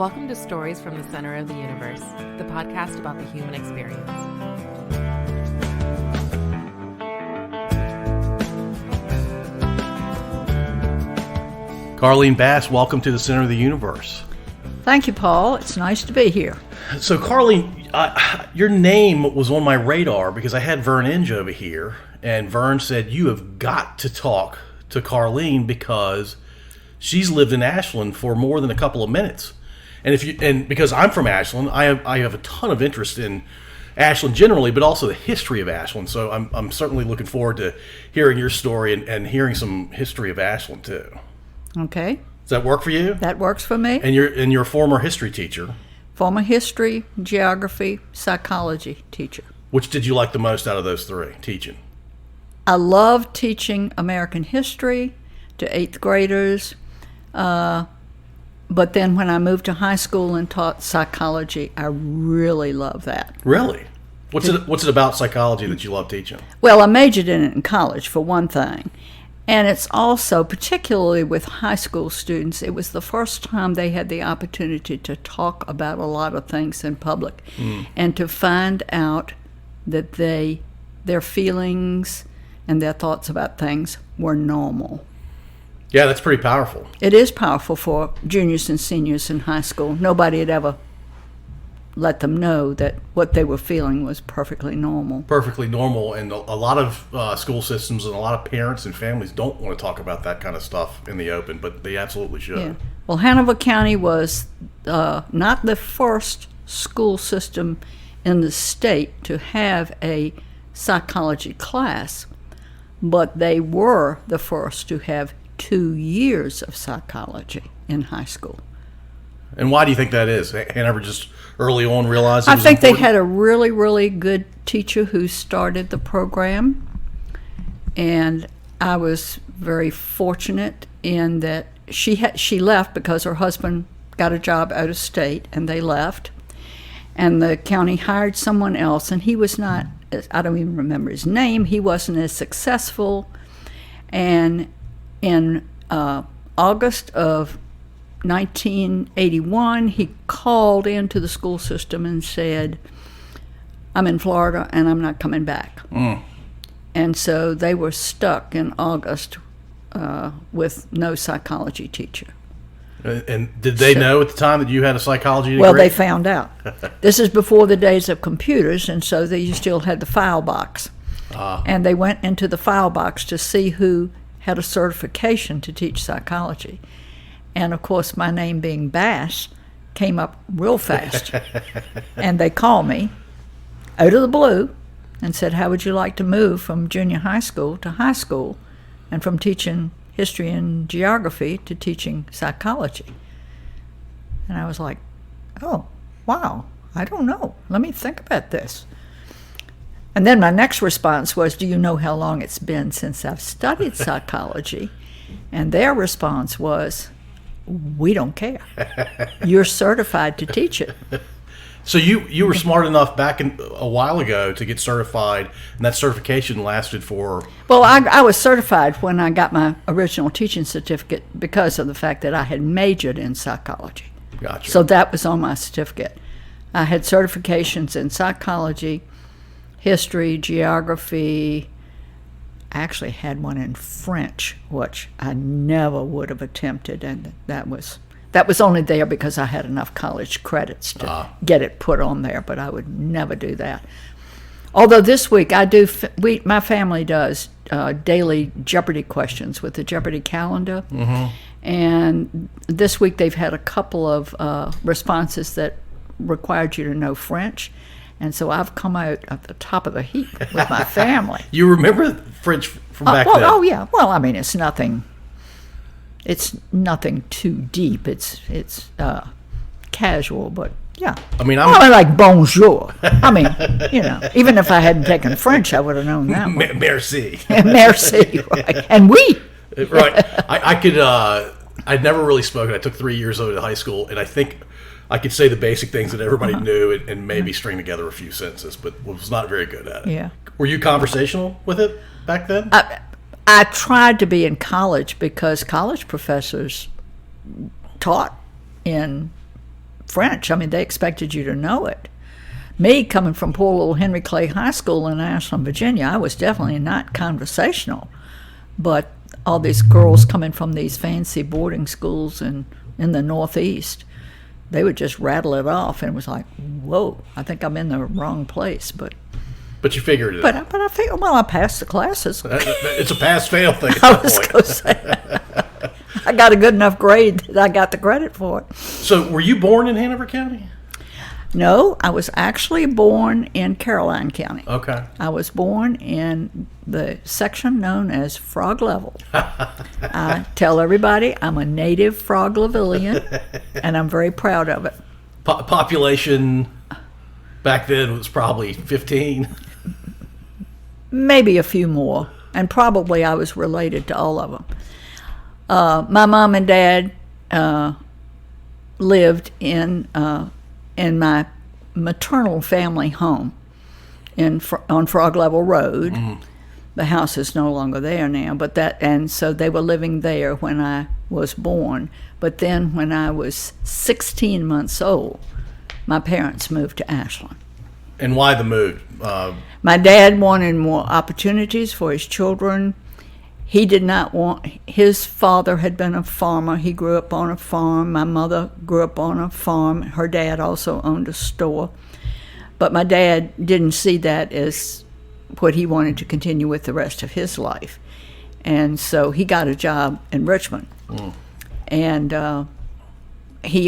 Welcome to Stories from the Center of the Universe, the podcast about the human experience. Carlene Bass, welcome to the Center of the Universe. Thank you, Paul. It's nice to be here. So, Carlene, your name was on my radar because I had Vern Inge over here, and Vern said, you have got to talk to Carlene because she's lived in Ashland for more than a couple of minutes. And because I'm from Ashland, I have a ton of interest in Ashland generally, but also the history of Ashland. So I'm certainly looking forward to hearing your story and hearing some history of Ashland too. Okay. Does that work for you? That works for me. And you're a former history teacher. Former history, geography, psychology teacher. Which did you like the most out of those three, teaching? I love teaching American history to 8th graders. But then when I moved to high school and taught psychology, I really love that. Really? What's it about psychology that you love teaching? Well, I majored in it in college, for one thing. And it's also, particularly with high school students, it was the first time they had the opportunity to talk about a lot of things in public and to find out that their feelings and their thoughts about things were normal. Yeah, that's pretty powerful. It is powerful for juniors and seniors in high school. Nobody had ever let them know that what they were feeling was perfectly normal. Perfectly normal, and a lot of school systems and a lot of parents and families don't want to talk about that kind of stuff in the open, but they absolutely should. Yeah. Well, Hanover County was not the first school system in the state to have a psychology class, but they were the first to have 2 years of psychology in high school. And why do you think that is? Hanover just early on realized it I was think important? they had a really, really good teacher who started the program, and I was very fortunate in that she left because her husband got a job out of state, and they left, and the county hired someone else, and he was not, I don't even remember his name, he wasn't as successful, and in August of 1981, he called into the school system and said, I'm in Florida and I'm not coming back. And so they were stuck in August with no psychology teacher. And did they know at the time that you had a psychology degree? Well, they found out. This is before the days of computers, and so you still had the file box. And they went into the file box to see who had a certification to teach psychology. And of course, my name being Bass came up real fast. And they called me out of the blue and said, how would you like to move from junior high school to high school and from teaching history and geography to teaching psychology? And I was like, oh, wow, I don't know. Let me think about this. And then my next response was, do you know how long it's been since I've studied psychology? And their response was, we don't care. You're certified to teach it. So you were smart enough back a while ago to get certified, and that certification lasted for... Well, I was certified when I got my original teaching certificate because of the fact that I had majored in psychology. Gotcha. So that was on my certificate. I had certifications in psychology, history, geography. I actually had one in French, which I never would have attempted, and that was only there because I had enough college credits to get it put on there, but I would never do that. Although this week my family does daily Jeopardy questions with the Jeopardy calendar, and this week they've had a couple of responses that required you to know French. And so I've come out at the top of the heap with my family. You remember French from back then? Oh, yeah. Well, I mean, it's nothing too deep. It's casual, but yeah. I mean, I like bonjour. I mean, even if I hadn't taken French, I would have known that one. Merci. Merci, right. And oui. Right. I'd never really spoken. I took 3 years over to high school, and I think I could say the basic things that everybody knew and maybe string together a few sentences, but was not very good at it. Yeah. Were you conversational with it back then? I tried to be in college because college professors taught in French. I mean, they expected you to know it. Me, coming from poor little Henry Clay High School in Ashland, Virginia, I was definitely not conversational. But all these girls coming from these fancy boarding schools in the Northeast, they would just rattle it off, and it was like, whoa, I think I'm in the wrong place. But you figured it out. But I figured, well, I passed the classes. It's a pass-fail thing at I that was point. going to say, I got a good enough grade that I got the credit for it. So were you born in Hanover County? No, I was actually born in Caroline County. Okay. I was born in the section known as Frog Level. I tell everybody I'm a native Frog Levelian, and I'm very proud of it. Population back then was probably 15. Maybe a few more, and probably I was related to all of them. My mom and dad lived in my maternal family home on Frog Level Road. Mm-hmm. The house is no longer there now, and so they were living there when I was born. But then when I was 16 months old, my parents moved to Ashland. And why the move? My dad wanted more opportunities for his children. He did not want, his father had been a farmer. He grew up on a farm. My mother grew up on a farm. Her dad also owned a store. But my dad didn't see that as what he wanted to continue with the rest of his life. And so he got a job in Richmond. Mm. And he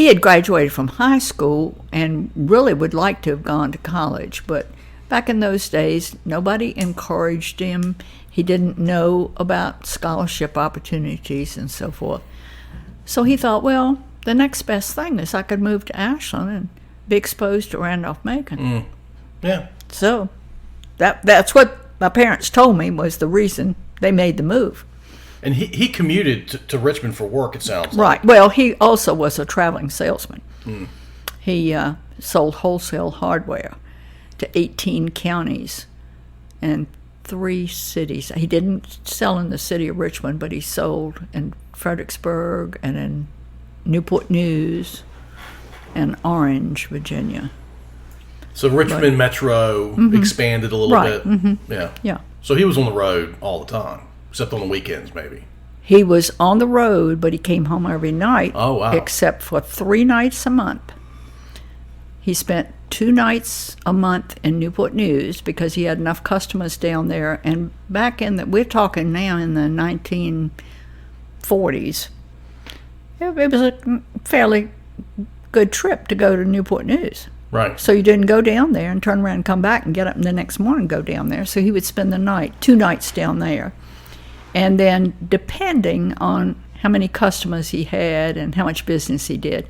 had graduated from high school and really would like to have gone to college. But back in those days, nobody encouraged him. He didn't know about scholarship opportunities and so forth. So he thought, well, the next best thing is I could move to Ashland and be exposed to Randolph-Macon. Mm. Yeah. So that's what my parents told me was the reason they made the move. And he commuted to Richmond for work, it sounds like. Right. Well, he also was a traveling salesman. Mm. He sold wholesale hardware to 18 counties and 3 cities. He didn't sell in the city of Richmond, but he sold in Fredericksburg and in Newport News and Orange, Virginia. So Richmond Metro expanded a little bit. Mm-hmm. Yeah. Yeah. So he was on the road all the time, except on the weekends maybe. He was on the road, but he came home every night. Oh, wow. Except for 3 nights a month. He spent 2 nights a month in Newport News because he had enough customers down there. And back we're talking now in the 1940s, it was a fairly good trip to go to Newport News. Right. So you didn't go down there and turn around and come back and get up the next morning and go down there. So he would spend the night, 2 nights down there. And then depending on how many customers he had and how much business he did,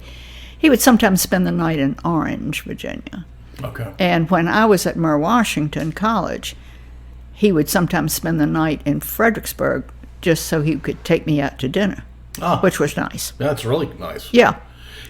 he would sometimes spend the night in Orange, Virginia. Okay. And when I was at Murray Washington College, he would sometimes spend the night in Fredericksburg just so he could take me out to dinner, which was nice. That's really nice. Yeah.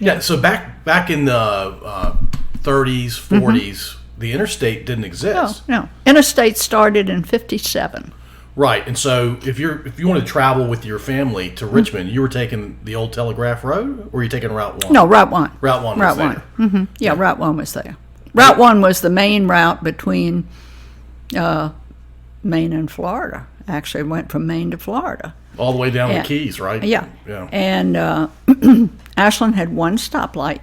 Yeah, so back in the 30s, 40s, the interstate didn't exist. No. Interstate started in 1957. Right, and so if you wanted to travel with your family to Richmond, you were taking the old Telegraph Road, or were you taking Route 1? No, Route 1. Route 1 was there. Mm-hmm. Yeah, Route 1 was there. Route 1 was the main route between Maine and Florida. Actually, it went from Maine to Florida. All the way down to the Keys, right? Yeah. And Ashland had one stoplight.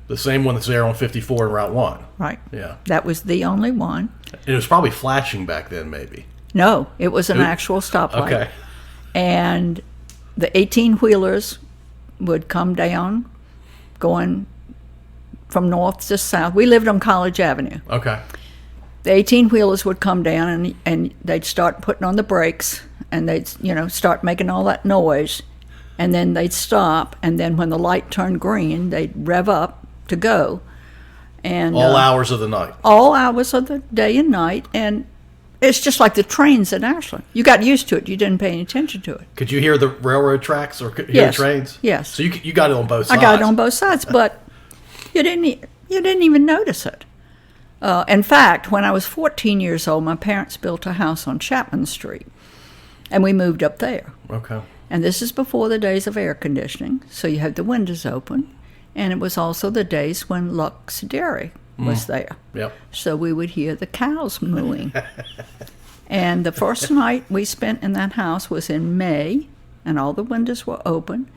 The same one that's there on 54 and Route 1. Right. Yeah. That was the only one. And it was probably flashing back then, maybe. No, it was an actual stoplight. Okay. And the 18-wheelers would come down, going from north to south. We lived on College Avenue. Okay. The 18-wheelers would come down, and they'd start putting on the brakes, and they'd start making all that noise, and then they'd stop, and then when the light turned green, they'd rev up to go. And all hours of the night. All hours of the day and night, and it's just like the trains at Ashland. You got used to it. You didn't pay any attention to it. Could you hear the railroad tracks or hear the trains? Yes. So you got it on both sides. I got it on both sides, but you didn't even notice it. In fact, when I was 14 years old, my parents built a house on Chapman Street, and we moved up there. Okay. And this is before the days of air conditioning, so you had the windows open. And it was also the days when Lux Dairy was there. Yep. So we would hear the cows mooing. And the first night we spent in that house was in May, and all the windows were open.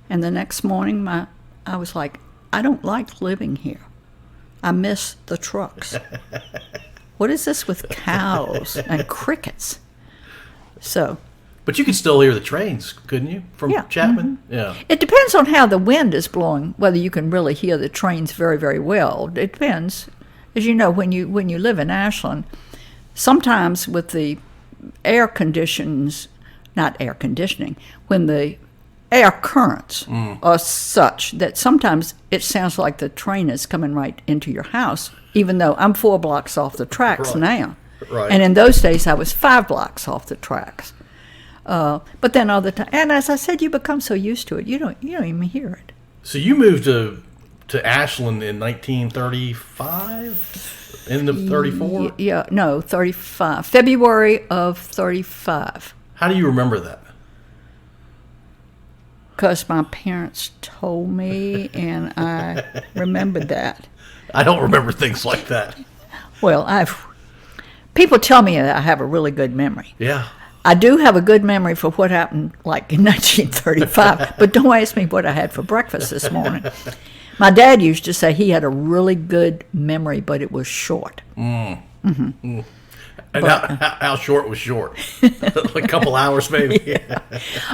And the next morning, I was like, I don't like living here. I miss the trucks. What is this with cows and crickets? So... But you could still hear the trains, couldn't you, from Chapman? Mm-hmm. Yeah. It depends on how the wind is blowing, whether you can really hear the trains very, very well. It depends. As you know, when you live in Ashland, sometimes with the air conditions, not air conditioning, when the air currents are such that sometimes it sounds like the train is coming right into your house, even though I'm 4 blocks off the tracks now. Right. And in those days, I was 5 blocks off the tracks. But then other times, and as I said, you become so used to it, you don't even hear it. So you moved to Ashland in 1935, end of 34. Yeah, no, 35. February of 35. How do you remember that? Because my parents told me, and I remembered that. I don't remember things like that. Well, people tell me that I have a really good memory. Yeah. I do have a good memory for what happened, like in 1935, but don't ask me what I had for breakfast this morning. My dad used to say he had a really good memory, but it was short. And how short was short? A couple hours, maybe.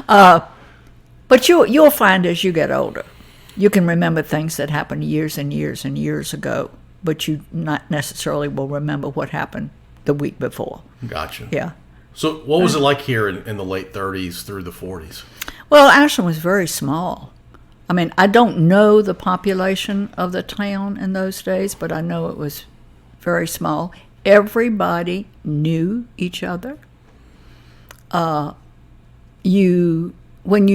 But you'll find as you get older, you can remember things that happened years and years and years ago, but you not necessarily will remember what happened the week before. Gotcha. Yeah. So what was it like here in the late 30s through the 40s? Well, Ashland was very small. I mean, I don't know the population of the town in those days, but I know it was very small. Everybody knew each other. When you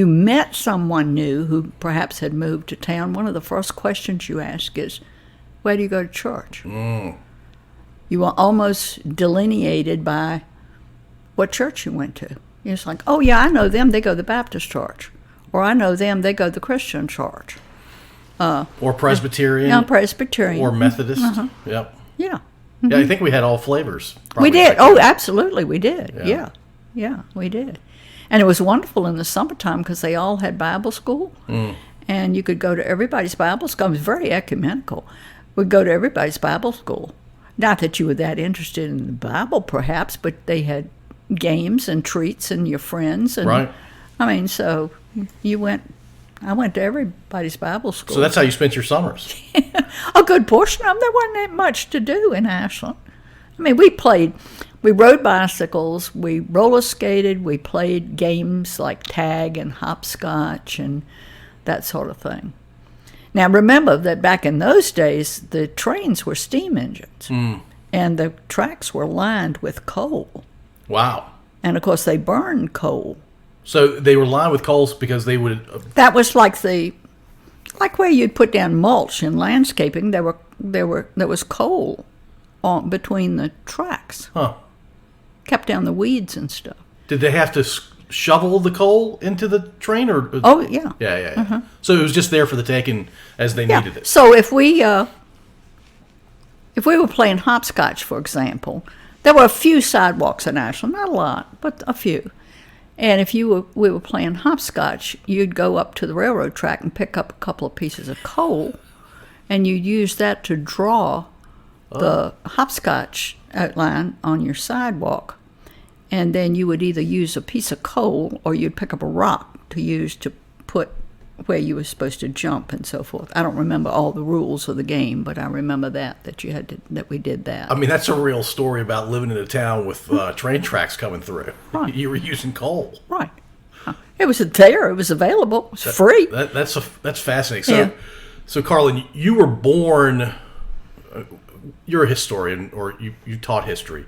met someone new who perhaps had moved to town, one of the first questions you ask is, where do you go to church? You were almost delineated by what church you went to. It's like, oh, yeah, I know them. They go to the Baptist church. Or I know them. They go to the Christian church. Or Presbyterian. Yeah, Presbyterian. Or Methodist. Uh-huh. Yep. Yeah. Yeah, I think we had all flavors. We did. Oh, absolutely, we did. Yeah, we did. And it was wonderful in the summertime because they all had Bible school. And you could go to everybody's Bible school. It was very ecumenical. We'd go to everybody's Bible school. Not that you were that interested in the Bible, perhaps, but they had games and treats and your friends. And, right. I mean, so I went to everybody's Bible school. So that's how you spent your summers. A good portion of them. There wasn't that much to do in Ashland. I mean, we rode bicycles, we roller skated, we played games like tag and hopscotch and that sort of thing. Now, remember that back in those days, the trains were steam engines, and the tracks were lined with coal. Wow. And, of course, they burned coal. So they were lined with coals because they would... That was like where you'd put down mulch in landscaping. There was coal between the tracks. Huh. Kept down the weeds and stuff. Did they have to shovel the coal into the train? Or? Oh, yeah. Yeah. Uh-huh. So it was just there for the taking as they needed it. So if we were playing hopscotch, for example, there were a few sidewalks in Ashland, not a lot, but a few. And if we were playing hopscotch, you'd go up to the railroad track and pick up a couple of pieces of coal, and you'd use that to draw the hopscotch outline on your sidewalk. And then you would either use a piece of coal or you'd pick up a rock to use to put where you were supposed to jump and so forth. I don't remember all the rules of the game, but I remember that we did that. I mean, that's a real story about living in a town with train tracks coming through. Right. You were using coal. Right. It was there. It was available. It was free. That's fascinating. So Carlene, you were born. You're a historian, or you taught history.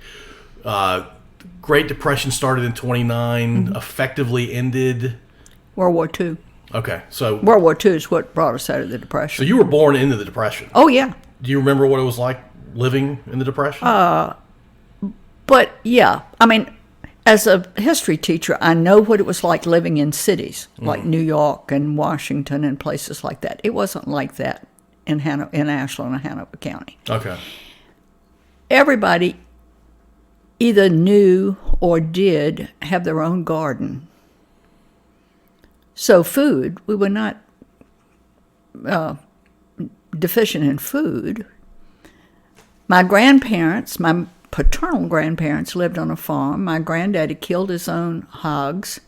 Great Depression started in 29, effectively ended... World War II. Okay, so... World War II is what brought us out of the Depression. So you were born into the Depression. Oh, yeah. Do you remember what it was like living in the Depression? But, yeah, I mean, as a history teacher, I know what it was like living in cities like New York and Washington and places like that. It wasn't like that in Ashland and Hanover County. Okay. Everybody either knew or did have their own garden. So food, we were not deficient in food. My grandparents, my paternal grandparents lived on a farm. My granddaddy killed his own hogs,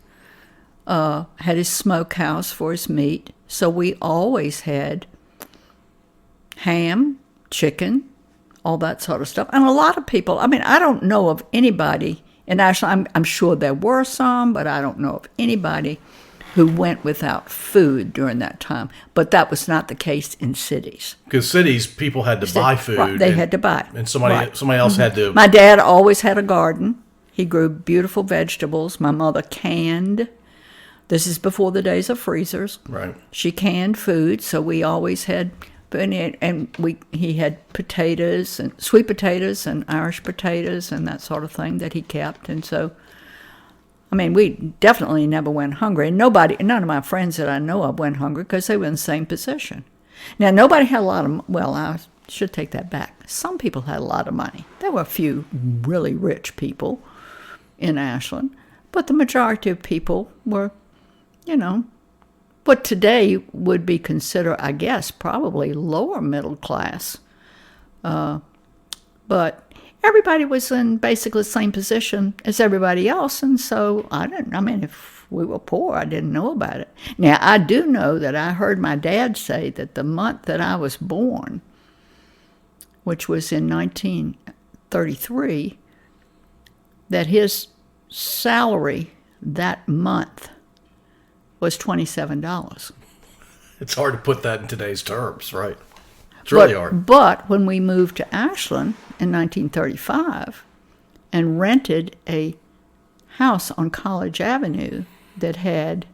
had his smokehouse for his meat. So we always had ham, chicken, all that sort of stuff. And a lot of people, I mean, I don't know of anybody in Ashland, I'm sure there were some, but I don't know of anybody who went without food during that time. But that was not the case in cities. Because cities, people had to buy food. Right, they had to buy it. And somebody else had to... My dad always had a garden. He grew beautiful vegetables. My mother canned. This is before the days of freezers. Right. She canned food, so we always had... he had potatoes and sweet potatoes and Irish potatoes and that sort of thing that he kept. And so, I mean, we definitely never went hungry. And none of my friends that I know of went hungry because they were in the same position. Now, nobody had a lot of, well, I should take that back. Some people had a lot of money. There were a few really rich people in Ashland, but the majority of people were, what today would be considered, I guess, probably lower middle class. But everybody was in basically the same position as everybody else, and so if we were poor, I didn't know about it. Now, I do know that I heard my dad say that the month that I was born, which was in 1933, that his salary that month was $27. It's hard to put that in today's terms, right? It's really hard. But when we moved to Ashland in 1935 and rented a house on College Avenue that had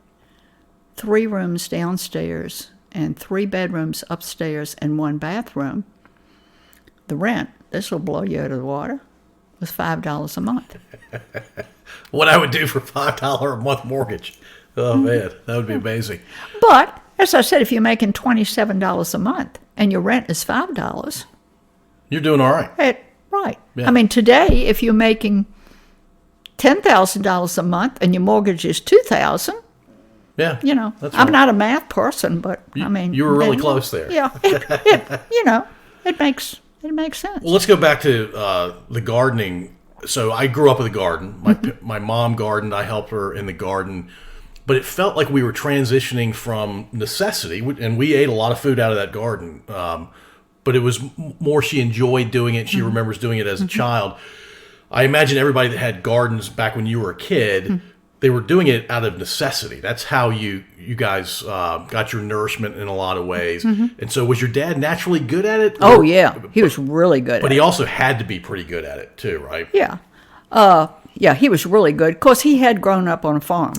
3 rooms downstairs and 3 bedrooms upstairs and 1 bathroom, the rent, this will blow you out of the water, was $5 a month. What I would do for $5 a month mortgage. Oh, man, that would be amazing. But, as I said, if you're making $27 a month and your rent is $5... You're doing all right. Right. Yeah. I mean, today, if you're making $10,000 a month and your mortgage is $2,000... Yeah, that's I'm not a math person, but, You were really close there. Yeah, it makes sense. Well, let's go back to the gardening. So I grew up with a garden. My mom gardened. I helped her in the garden. But it felt like we were transitioning from necessity, and we ate a lot of food out of that garden. But it was more she enjoyed doing it. She remembers doing it as a child. I imagine everybody that had gardens back when you were a kid, they were doing it out of necessity. That's how you guys got your nourishment in a lot of ways. And so was your dad naturally good at it? Oh, yeah. He was really good at it. But he also had to be pretty good at it, too, right? Yeah. He was really good. Of course, he had grown up on a farm.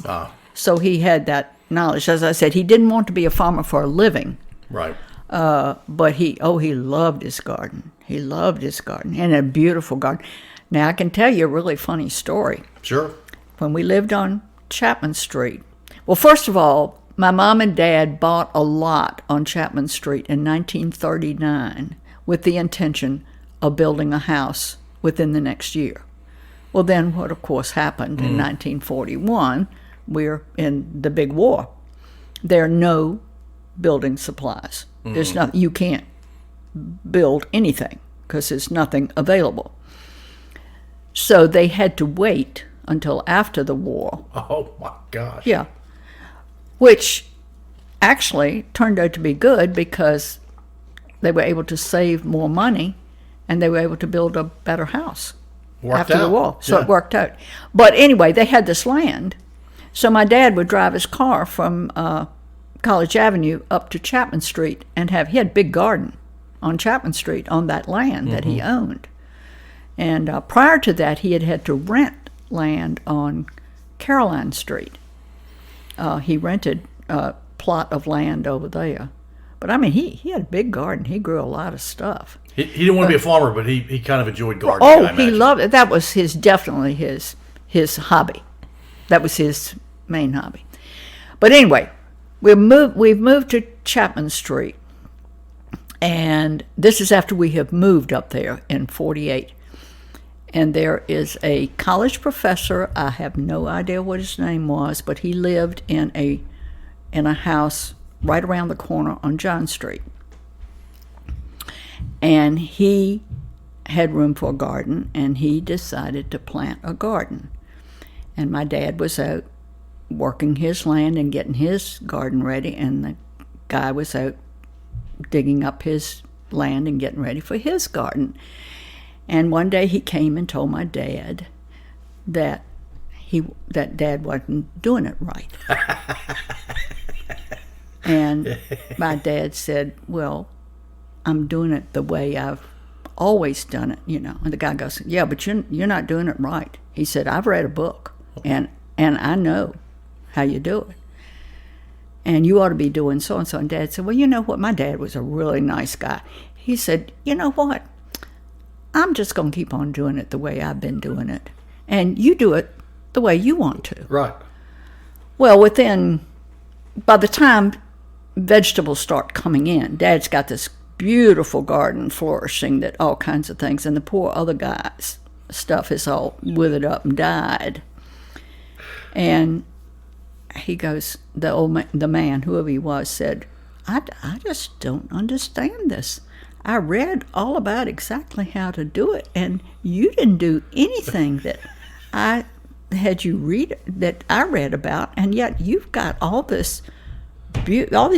So he had that knowledge. As I said, he didn't want to be a farmer for a living. Right. But he loved his garden. He loved his garden, and a beautiful garden. Now, I can tell you a really funny story. Sure. When we lived on Chapman Street. Well, first of all, my mom and dad bought a lot on Chapman Street in 1939 with the intention of building a house within the next year. Well, then what, of course, happened in 1941, we're in the big war. There are no building supplies. There's nothing. You can't build anything because there's nothing available. So they had to wait until after the war. Oh, my gosh. Yeah. Which actually turned out to be good because they were able to save more money and they were able to build a better house after the war. So it worked out. But anyway, they had this land. So my dad would drive his car from College Avenue up to Chapman Street and he had a big garden on Chapman Street on that land that he owned. And prior to that, he had to rent land on Caroline Street. He rented a plot of land over there. But he had a big garden. He grew a lot of stuff. He didn't want to be a farmer, but he kind of enjoyed gardening. Oh, he loved it. That was definitely his his hobby. That was his main hobby. But anyway, we've moved to Chapman Street, and this is after we have moved up there in 48. And there is a college professor. I have no idea what his name was, but he lived in a house right around the corner on John Street. And he had room for a garden, and he decided to plant a garden. And my dad was out working his land and getting his garden ready, and the guy was out digging up his land and getting ready for his garden. And one day he came and told my dad that Dad wasn't doing it right. And my dad said, well, I'm doing it the way I've always done it, you know. And the guy goes, yeah, but you're not doing it right. He said, I've read a book, and I know how you do it. And you ought to be doing so-and-so. And Dad said, well, you know what? My dad was a really nice guy. He said, you know what? I'm just going to keep on doing it the way I've been doing it. And you do it the way you want to. Right. Well, by the time vegetables start coming in, Dad's got this beautiful garden flourishing, that all kinds of things, and the poor other guy's stuff is all withered up and died. And he goes, the man, whoever he was, said, I just don't understand this. I read all about exactly how to do it, and you didn't do anything that I had you read, that I read about, and yet you've got all these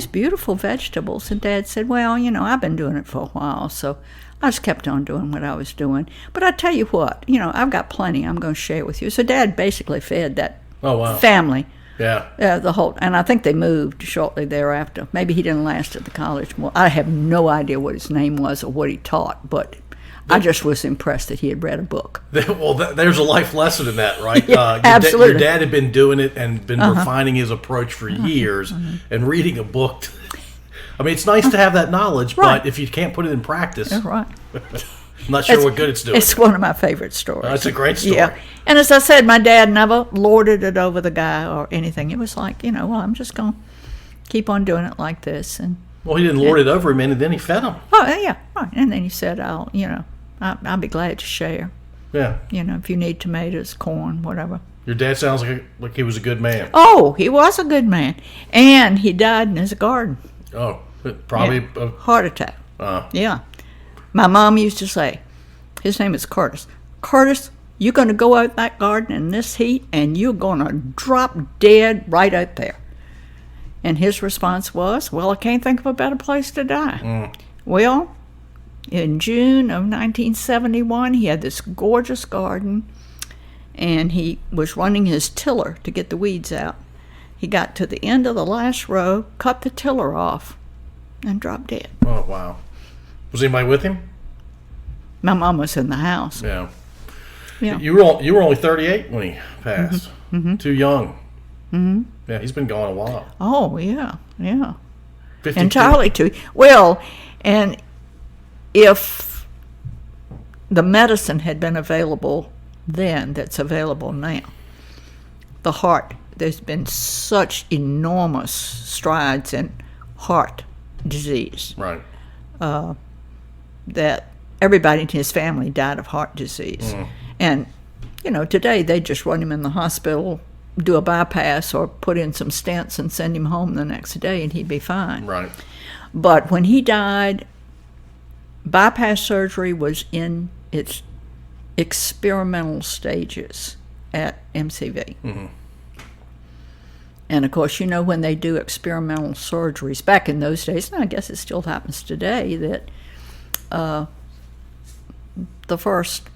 beautiful vegetables. And Dad said, well, you know, I've been doing it for a while, so I just kept on doing what I was doing. But I tell you what, you know, I've got plenty I'm going to share with you. So Dad basically fed that family. Yeah. The whole, and I think they moved shortly thereafter. Maybe he didn't last at the college. Well, I have no idea what his name was or what he taught, but I just was impressed that he had read a book. Well, there's a life lesson in that, right? Yeah, absolutely. Your dad had been doing it and been refining his approach for years, and reading a book. I mean, it's nice to have that knowledge, right. But if you can't put it in practice, that's right. I'm not sure what good it's doing. It's one of my favorite stories. That's a great story. Yeah. And as I said, my dad never lorded it over the guy or anything. It was like, you know, well, I'm just going to keep on doing it like this. And well, he didn't lord it over him, and then he fed him. Oh, yeah, right. And then he said, I'll be glad to share. Yeah. You know, if you need tomatoes, corn, whatever. Your dad sounds like he was a good man. Oh, he was a good man. And he died in his garden. Oh, probably a heart attack. Yeah. My mom used to say, his name is Curtis. Curtis, you're going to go out that garden in this heat, and you're going to drop dead right out there. And his response was, well, I can't think of a better place to die. Well, in June of 1971, he had this gorgeous garden, and he was running his tiller to get the weeds out. He got to the end of the last row, cut the tiller off, and dropped dead. Oh, wow. Was anybody with him? My mom was in the house. Yeah. Yeah. You were only 38 when he passed. Mm-hmm. Too young. Mm-hmm. Yeah, he's been gone a while. Oh, yeah, yeah. 52. Entirely too. Well, and if the medicine had been available then that's available now, the heart, there's been such enormous strides in heart disease. Right. That everybody in his family died of heart disease. And, you know, today they just run him in the hospital, do a bypass, or put in some stents and send him home the next day, and he'd be fine. Right. But when he died, bypass surgery was in its experimental stages at MCV. Mm-hmm. And, of course, you know, when they do experimental surgeries, back in those days, and I guess it still happens today, that the first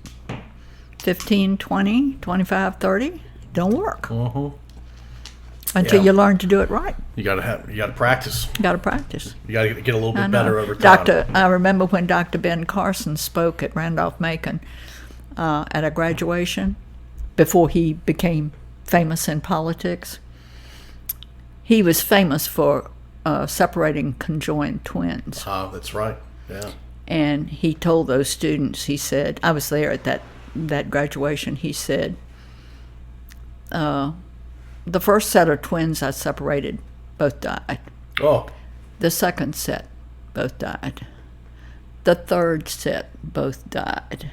15, 20, 25, 30 don't work until you learn to do it right. You got to practice. You got to practice. You got to get a little bit better over time. I remember when Dr. Ben Carson spoke at Randolph-Macon at a graduation before he became famous in politics. He was famous for separating conjoined twins. That's right. Yeah. And he told those students, he said, I was there at that graduation, he said, the first set of twins I separated, both died. Oh, The second set, both died. The third set, both died.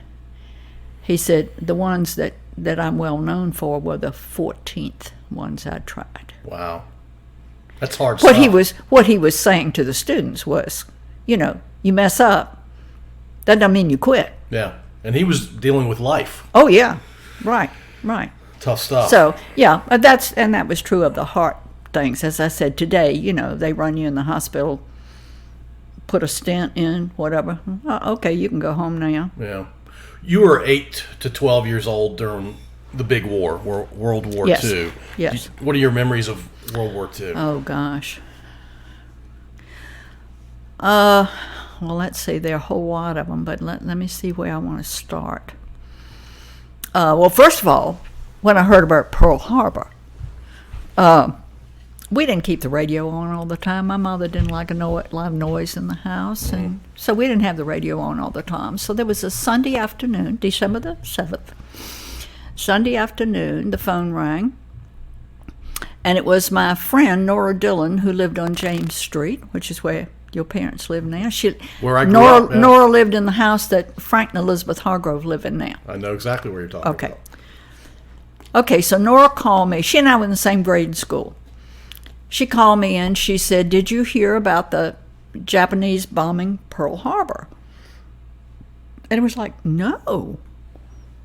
He said the ones that I'm well known for were the 14th ones I tried. wow. That's hard What stuff. what he was saying to the students was, you mess up, that doesn't mean you quit. Yeah. And he was dealing with life. Oh yeah, right. Tough stuff. So yeah, that was true of the heart things. As I said today, they run you in the hospital, put a stent in, whatever. Okay, you can go home now. Yeah. You were 8 to 12 years old during the big war, World War Yes. II. Yes. What are your memories of World War II? Oh gosh. Well, let's see. There are a whole lot of them, but let me see where I want to start. Well, first of all, when I heard about Pearl Harbor, we didn't keep the radio on all the time. My mother didn't like a lot of noise in the house, and so we didn't have the radio on all the time. So there was a Sunday afternoon, December the 7th, Sunday afternoon, the phone rang, and it was my friend Nora Dillon, who lived on James Street, which is where your parents live now. Where I grew up, yeah. Nora lived in the house that Frank and Elizabeth Hargrove live in now. I know exactly what you're talking Okay. about. Okay, so Nora called me. She and I were in the same grade in school. She called me and she said, "Did you hear about the Japanese bombing Pearl Harbor?" And it was like, no.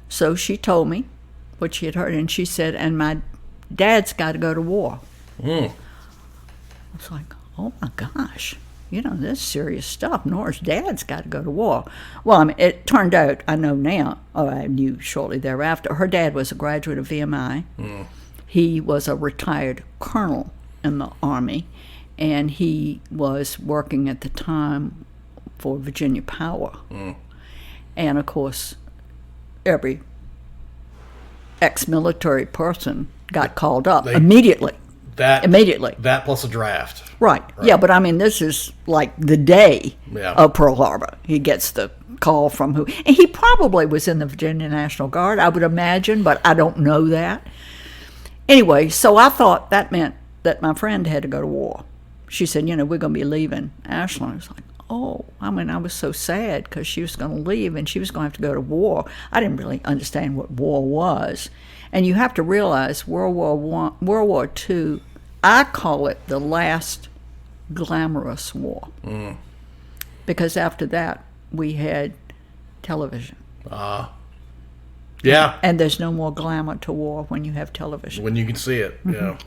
So she told me what she had heard, and she said, "And my dad's got to go to war." I was like, oh my gosh, this is serious stuff. Nora's dad's got to go to war. Well, I mean, it turned out, I know now, I knew shortly thereafter, her dad was a graduate of VMI. He was a retired colonel in the Army, and he was working at the time for Virginia Power. And of course, every ex-military person got called up immediately. Immediately. That plus a draft. Right. Yeah, but I mean, this is like the day Yeah. of Pearl Harbor. He gets the call from who? And he probably was in the Virginia National Guard, I would imagine, but I don't know that. Anyway, so I thought that meant that my friend had to go to war. She said, we're going to be leaving Ashland. I was like, oh, I mean, I was so sad because she was going to leave and she was going to have to go to war. I didn't really understand what war was. And you have to realize World War II, I call it the last glamorous war. Because after that, we had television. Yeah. And there's no more glamour to war when you have television. When you can see it. Yeah.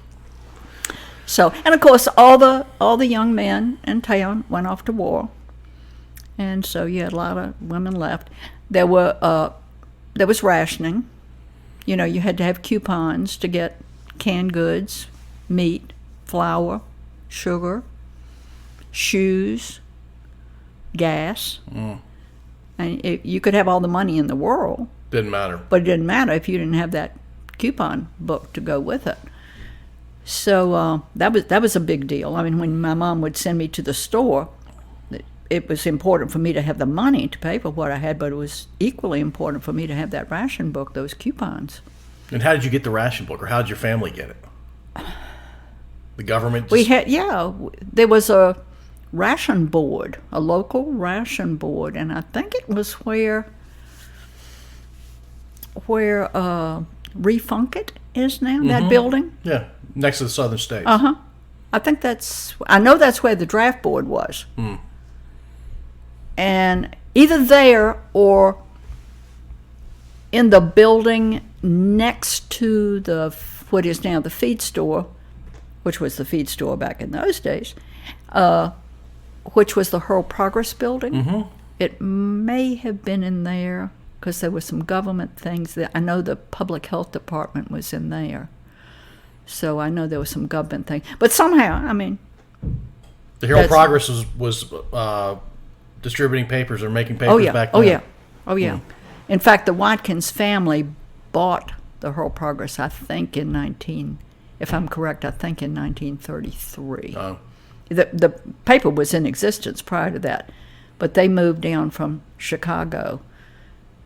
So, and of course, all the young men in town went off to war, and so you had a lot of women left. There was rationing. You had to have coupons to get canned goods, meat, flour, sugar, shoes, gas. And you could have all the money in the world. Didn't matter. But it didn't matter if you didn't have that coupon book to go with it. So that was a big deal. I mean, when my mom would send me to the store, it was important for me to have the money to pay for what I had, but it was equally important for me to have that ration book, those coupons. And how did you get the ration book, or how did your family get it? The government? There was a ration board, a local ration board, and I think it was where Refunket is now, that building. Yeah, next to the Southern States. I know that's where the draft board was. And either there or in the building next to what is now the feed store, which was the feed store back in those days, which was the Hurl Progress building. It may have been in there because there were some government things that I know the public health department was in there. So I know there was some government thing. But somehow, I mean... The Hurl Progress was distributing papers or making papers back then. Oh, yeah. In fact, the Watkins family bought the Hurl Progress, I think, if I'm correct, I think in 1933. Oh. The paper was in existence prior to that, but they moved down from Chicago,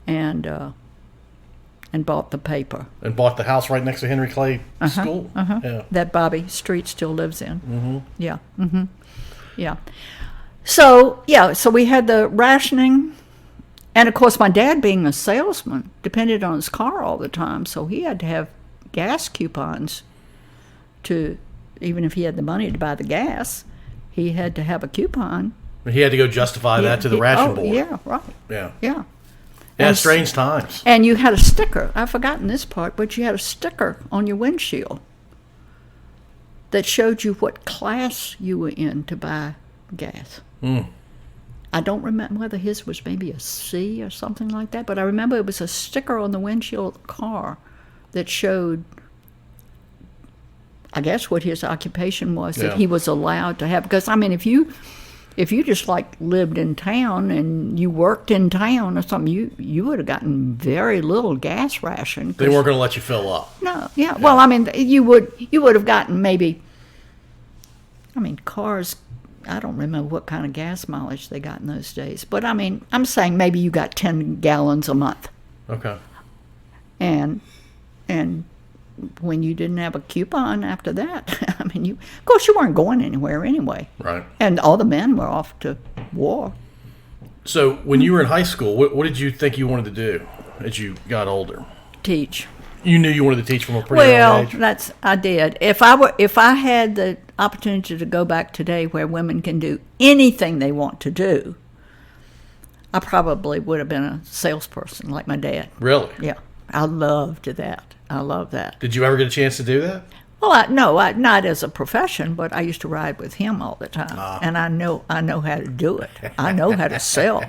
and and bought the paper. And bought the house right next to Henry Clay School. Yeah. That Bobby Street still lives in. Mm-hmm. Yeah. Mm-hmm. Yeah. So we had the rationing. And, of course, my dad, being a salesman, depended on his car all the time. So he had to have gas coupons to, even if he had the money to buy the gas, he had to have a coupon. He had to go justify that to the ration board. Yeah, right. Yeah. Yeah. Yeah, strange times. And you had a sticker. I've forgotten this part, but you had a sticker on your windshield that showed you what class you were in to buy gas. I don't remember whether his was maybe a C or something like that, but I remember it was a sticker on the windshield of the car that showed, I guess, what his occupation was, that he was allowed to have. Because, I mean, if you just like lived in town and you worked in town or something, you would have gotten very little gas ration. They weren't going to let you fill up. No, yeah. Well, I mean, you would have gotten maybe, I mean, cars, I don't remember what kind of gas mileage they got in those days. But, I mean, I'm saying maybe you got 10 gallons a month. Okay. And when you didn't have a coupon after that, I mean, of course, you weren't going anywhere anyway. Right. And all the men were off to war. So when you were in high school, what did you think you wanted to do as you got older? Teach. You knew you wanted to teach from a pretty early age? Well, I did. If I had the opportunity to go back today where women can do anything they want to do, I probably would have been a salesperson like my dad. Really? Yeah. I loved that. I love that. Did you ever get a chance to do that? Well, not as a profession, but I used to ride with him all the time, and I know how to do it. I know how to sell.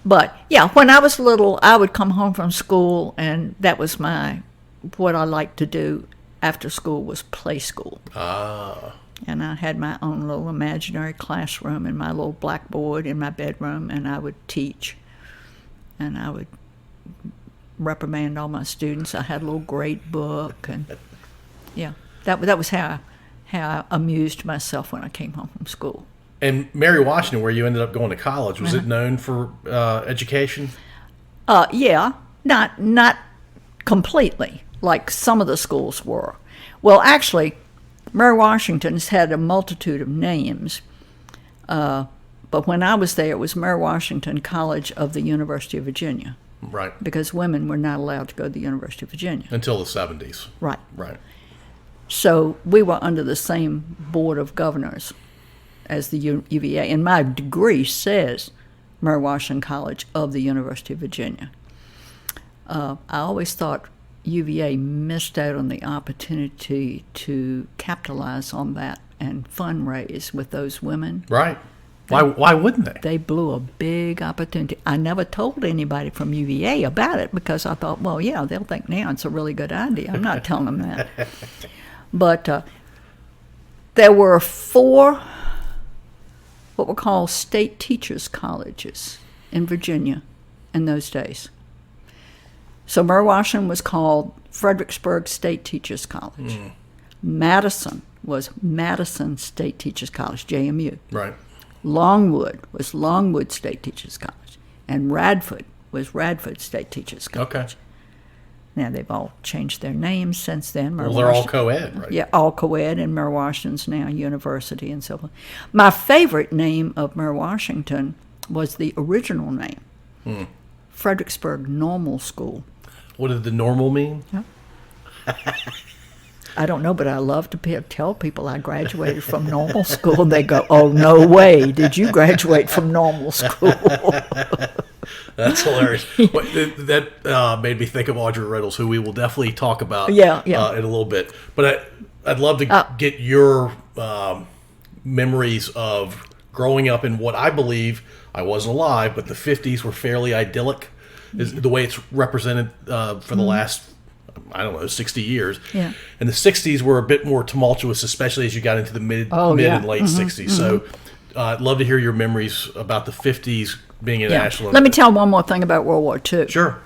But yeah, when I was little, I would come home from school, and that was what I liked to do after school was play school. And I had my own little imaginary classroom and my little blackboard in my bedroom, and I would teach, and I would reprimand all my students. I had a little grade book, and yeah, that was how I amused myself when I came home from school. And Mary Washington, where you ended up going to college, was it known for education? Yeah, not completely like some of the schools were. Well, actually, Mary Washington's had a multitude of names, but when I was there, it was Mary Washington College of the University of Virginia. Right. Because women were not allowed to go to the University of Virginia. Until the 70s. Right. Right. So we were under the same board of governors as the UVA. And my degree says Mary Washington College of the University of Virginia. I always thought UVA missed out on the opportunity to capitalize on that and fundraise with those women. Right. Why wouldn't they? They blew a big opportunity. I never told anybody from UVA about it because I thought, well, yeah, they'll think now it's a really good idea. I'm not telling them that. But there were 4 what were called state teachers' colleges in Virginia in those days. So Mary Washington was called Fredericksburg State Teachers College. Madison was Madison State Teachers College, JMU. Right. Longwood was Longwood State Teachers College, and Radford was Radford State Teachers College. Okay. Now, they've all changed their names since then. Well, they're all co-ed, right? Yeah, all co-ed, and Mary Washington's now a university and so forth. My favorite name of Mary Washington was the original name, Fredericksburg Normal School. What did the normal mean? Yeah. I don't know, but I love to tell people I graduated from normal school, and they go, "Oh, no way! Did you graduate from normal school?" That's hilarious. That made me think of Audrey Riddles, who we will definitely talk about in a little bit. But I'd love to get your memories of growing up in what I believe, I wasn't alive, but the 50s were fairly idyllic, is the way it's represented for the last, 60 years. Yeah. And the 60s were a bit more tumultuous, especially as you got into the mid and late 60s. So I'd love to hear your memories about the 50s being in Ashland. Let me tell one more thing about World War II. Sure.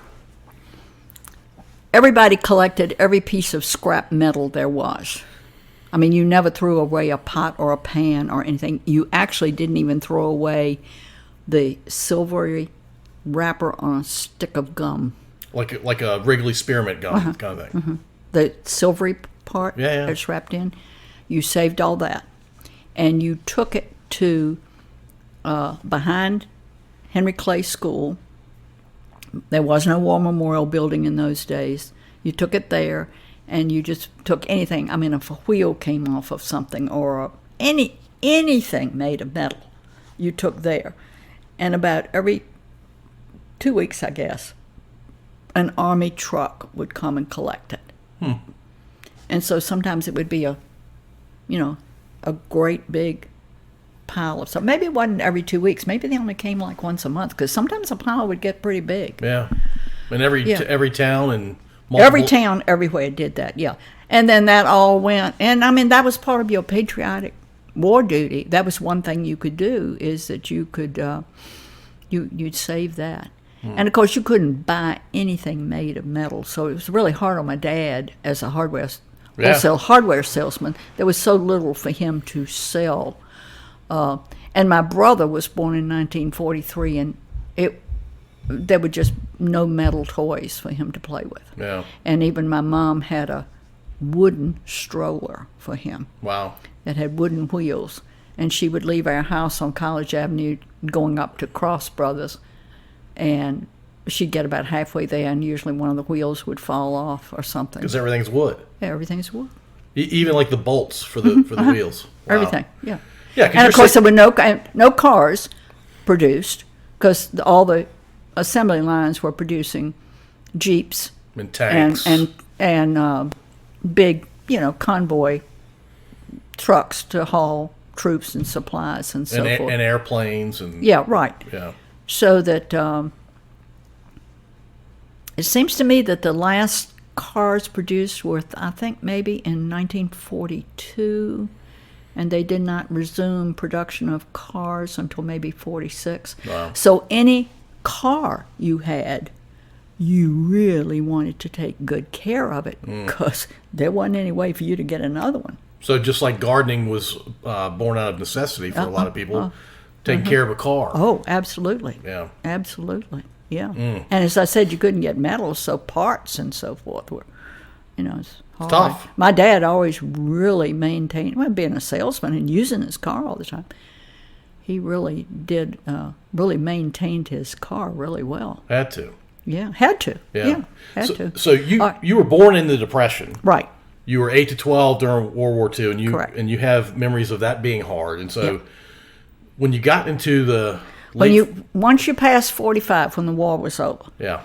Everybody collected every piece of scrap metal there was. I mean, you never threw away a pot or a pan or anything. You actually didn't even throw away the silvery wrapper on a stick of gum like a Wrigley spearmint gum kind of thing. The silvery part Yeah. that's wrapped in. You saved all that, and you took it to behind Henry Clay School. There was no war memorial building in those days. You took it there, and you just took anything. I mean, if a wheel came off of something or anything made of metal, you took there. And about every 2 weeks, I guess, an Army truck would come and collect it. And so sometimes it would be a great big pile of stuff. Maybe it wasn't every 2 weeks. Maybe they only came like once a month, because sometimes a pile would get pretty big. Yeah. And every town and Every town, everywhere did that, yeah. And then that all went, and I mean, that was part of your patriotic war duty. That was one thing you could do, is that you could, you'd save that. And of course, you couldn't buy anything made of metal, so it was really hard on my dad as a wholesale hardware salesman. There was so little for him to sell. And my brother was born in 1943, and there were just no metal toys for him to play with. Yeah. And even my mom had a wooden stroller for him. Wow. That had wooden wheels. And she would leave our house on College Avenue going up to Cross Brothers, and she'd get about halfway there, and usually one of the wheels would fall off or something. Because everything's wood. Yeah, everything's wood. Even like the bolts for the wheels. Wow. Everything, yeah. Yeah, and of course there were no cars produced, because all the assembly lines were producing Jeeps and tanks and big, convoy trucks to haul troops and supplies and so forth. And airplanes and yeah, right. Yeah. So that it seems to me that the last cars produced were, I think, maybe in 1942. And they did not resume production of cars until maybe 46. Wow. So any car you had, you really wanted to take good care of it, because there wasn't any way for you to get another one. So just like gardening was born out of necessity for a lot of people, taking care of a car. Oh, absolutely. Yeah. Absolutely. Yeah. And as I said, you couldn't get metals, so parts and so forth were, it's hard. Tough. My dad always really maintained, being a salesman and using his car all the time, he really did, really maintained his car really well. Had to. Yeah, had to. Yeah, had to. So you were born in the Depression. Right. You were 8 to 12 during World War II, and Correct. And you have memories of that being hard. And so when you got into the once you passed 45, when the war was over, yeah,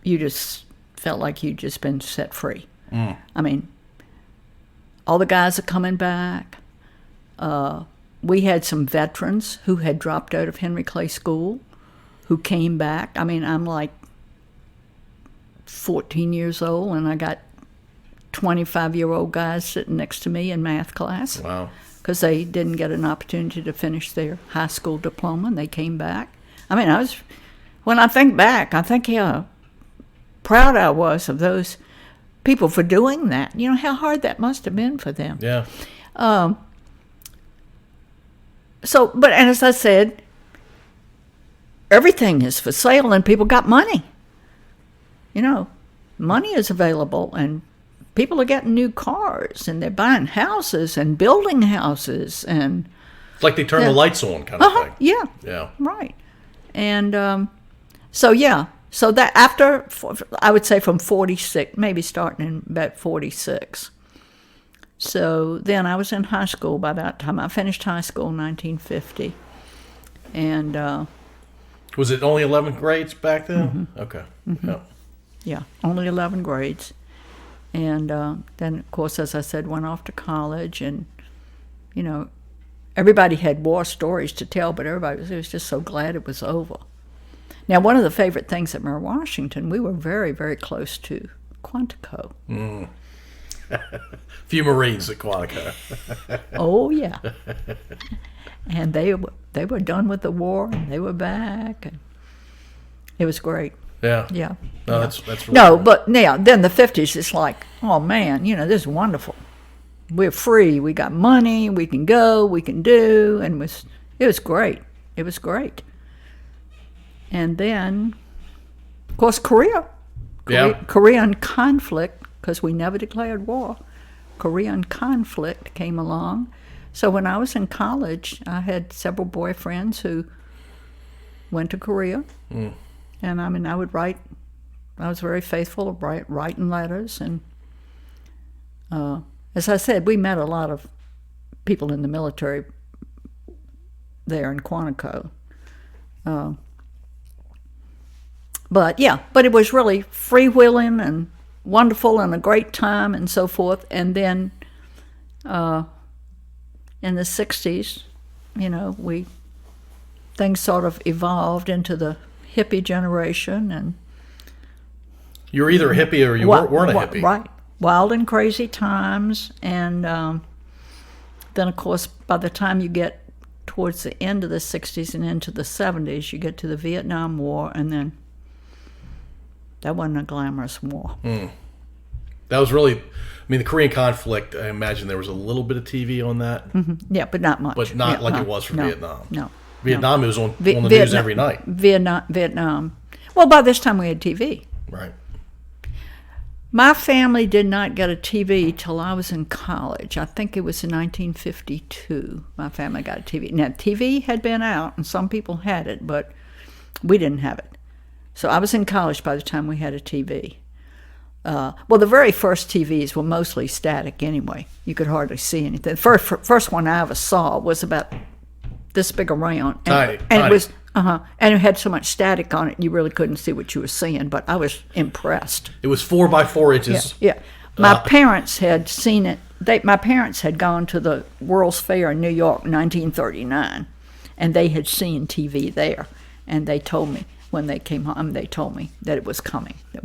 you just felt like you'd just been set free. I mean, all the guys are coming back. We had some veterans who had dropped out of Henry Clay School who came back. I mean, I'm like 14 years old, and I got 25-year-old guys sitting next to me in math class. Wow. Because they didn't get an opportunity to finish their high school diploma, and they came back. I mean, when I think back, I think how proud I was of those people for doing that. How hard that must have been for them. Yeah. But as I said, everything is for sale, and people got money. Money is available, and people are getting new cars, and they're buying houses and building houses, and it's like they turn the lights on kind of thing. Yeah. Yeah. Right. And so that after, I would say from 46, maybe starting in about 46. So then I was in high school by that time. I finished high school in 1950. And was it only 11 grades back then? Okay. Yeah. Yeah, only 11 grades. And then, of course, as I said, went off to college. And, everybody had war stories to tell, but everybody was just so glad it was over. Now, one of the favorite things at Mare Washington, we were very, very close to Quantico. Few Marines at Quantico. Oh, yeah. And they were done with the war, and they were back. And it was great. Yeah. Yeah. No, that's really no, great. but now then the 50s, it's like, oh man, this is wonderful. We're free. We got money. We can go. We can do, and it was great. It was great. And then, of course, Korea Korean conflict, because we never declared war. Korean conflict came along. So when I was in college, I had several boyfriends who went to Korea. And I would write. I was very faithful of writing letters. And as I said, we met a lot of people in the military there in Quantico. But it was really freewheeling and wonderful and a great time and so forth. And then in the 60s, things sort of evolved into the hippie generation. And you were either a hippie or you weren't a hippie. Right. Wild and crazy times. And then, of course, by the time you get towards the end of the 60s and into the 70s, you get to the Vietnam War, and then that wasn't a glamorous war. That was really, the Korean conflict, I imagine there was a little bit of TV on that. Yeah, but not much. But not it was for Vietnam. No. Vietnam, it was on the news every night. Vietnam. Well, by this time we had TV. Right. My family did not get a TV till I was in college. I think it was in 1952 my family got a TV. Now, TV had been out, and some people had it, but we didn't have it. So I was in college by the time we had a TV. Well, the very first TVs were mostly static anyway. You could hardly see anything. The first one I ever saw was about this big around. Tiny. It was, and it had so much static on it, you really couldn't see what you were seeing, but I was impressed. It was 4 by 4 inches. Yeah. My parents had seen it. My parents had gone to the World's Fair in New York in 1939, and they had seen TV there. And they told me, when they came home, they told me that it was coming, that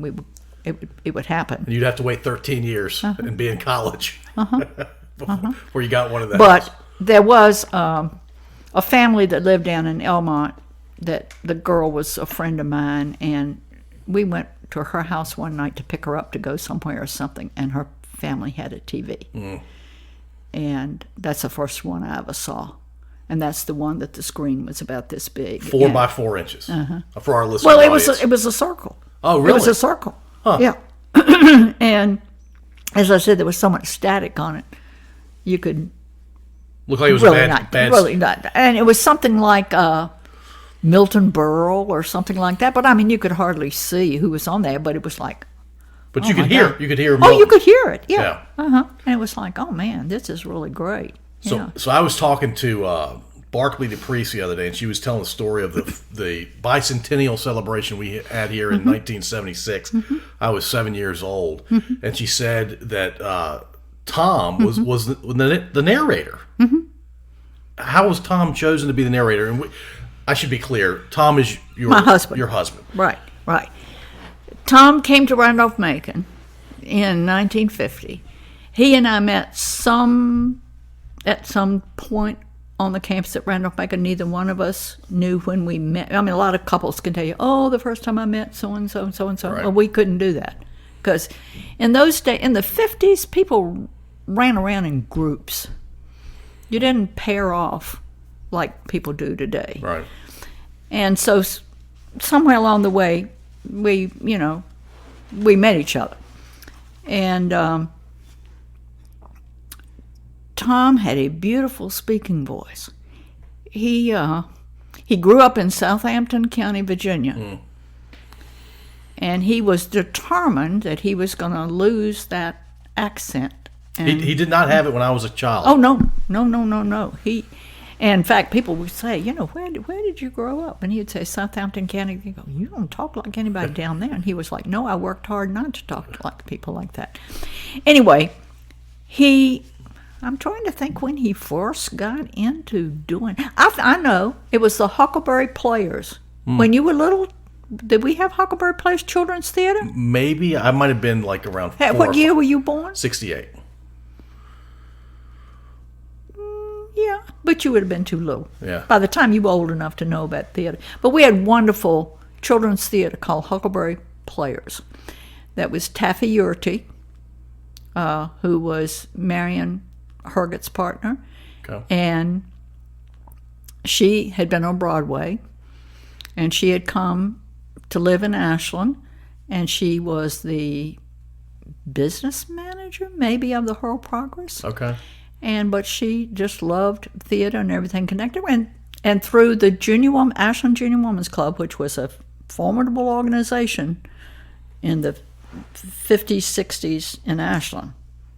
it would happen. And you'd have to wait 13 years and be in college before you got one of those. But there was a family that lived down in Elmont that the girl was a friend of mine, and we went to her house one night to pick her up to go somewhere or something, and her family had a TV. And that's the first one I ever saw. And that's the one that the screen was about this big. 4 by 4 inches for our listeners. Well, it was a circle. Oh, really? It was a circle. Huh. Yeah. And as I said, there was so much static on it, you could look like it was really bad. Not. And it was something like Milton Berle or something like that. But you could hardly see who was on there. But it was like, but you could hear. You could hear. Oh, you could hear it. Yeah. And it was like, oh man, this is really great. So I was talking to Barclay DePriest the other day, and she was telling the story of the bicentennial celebration we had here in 1976. I was 7 years old, and she said that Tom was the narrator. How was Tom chosen to be the narrator? And I should be clear, Tom is my husband. Your husband. Right. Tom came to Randolph-Macon in 1950. He and I met at some point on the campus at Randolph-Macon. Neither one of us knew when we met. A lot of couples can tell you, the first time I met so-and-so and so-and-so. Right. Well, we couldn't do that. Because in those days, in the 50s, people ran around in groups. You didn't pair off like people do today. Right. And so somewhere along the way, we met each other. And Tom had a beautiful speaking voice. He grew up in Southampton County, Virginia. And he was determined that he was going to lose that accent. And he did not have it when I was a child. Oh, no. And in fact, people would say, where did you grow up? And he would say, Southampton County. They go, you don't talk like anybody down there. And he was like, no, I worked hard not to talk like people like that. Anyway, I'm trying to think when he first got into doing. I know it was the Huckleberry Players. When you were little, did we have Huckleberry Players Children's Theater? Maybe I might have been like around. What year were you born? 68. Yeah, but you would have been too little. Yeah. By the time you were old enough to know about theater. But we had wonderful children's theater called Huckleberry Players. That was Taffy Yurty, who was Marion Herget's partner. Okay. And she had been on Broadway, and she had come to live in Ashland, and she was the business manager, maybe, of the Hurl Progress. Okay. But she just loved theater and everything connected. And through the Ashland Junior Women's Club, which was a formidable organization in the 50s, 60s in Ashland.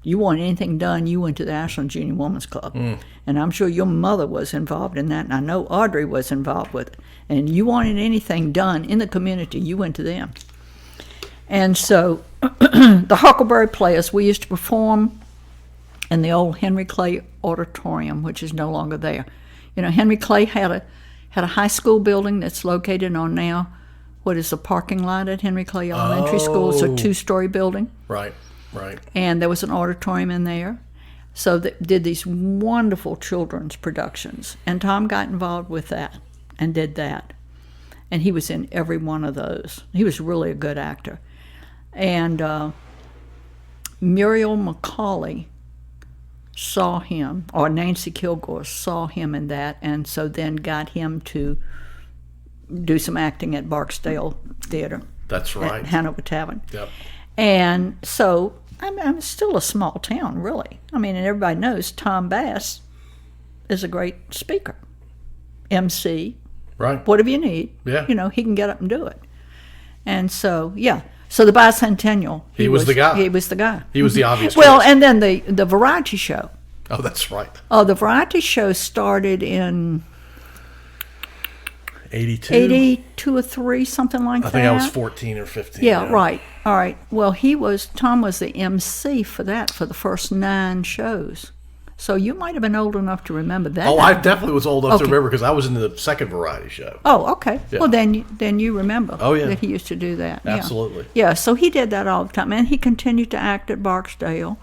You want anything done, you went to the Ashland Junior Women's Club. And I'm sure your mother was involved in that, and I know Audrey was involved with it. And you wanted anything done in the community, you went to them. And so the Huckleberry Players, we used to perform in the old Henry Clay Auditorium, which is no longer there. Henry Clay had a high school building that's located on now what is the parking lot at Henry Clay Elementary School. It's a 2-story building. Right. And there was an auditorium in there. So they did these wonderful children's productions. And Tom got involved with that and did that. And he was in every one of those. He was really a good actor. And Muriel McCauley saw him, or Nancy Kilgore saw him in that, and so then got him to do some acting at Barksdale Theater. That's right. At Hanover Tavern. Yep. And so I'm still a small town, really. And everybody knows Tom Bass is a great speaker, MC. Right. Whatever you need. Yeah. He can get up and do it. And so, yeah. So the bicentennial. He was the guy. He was the guy. He was the obvious Well, choice. and then the variety show. Oh, that's right. Oh, the variety show started in 82 or 3, something like that. I think I was 14 or 15. Yeah, right. All right. Well, Tom was the MC for that for the first 9 shows. So you might have been old enough to remember that. Oh, I definitely was old enough to remember because I was in the second variety show. Oh, okay. Yeah. Well, then you remember. Oh, yeah. That he used to do that. Absolutely. Yeah. So he did that all the time, and he continued to act at Barksdale.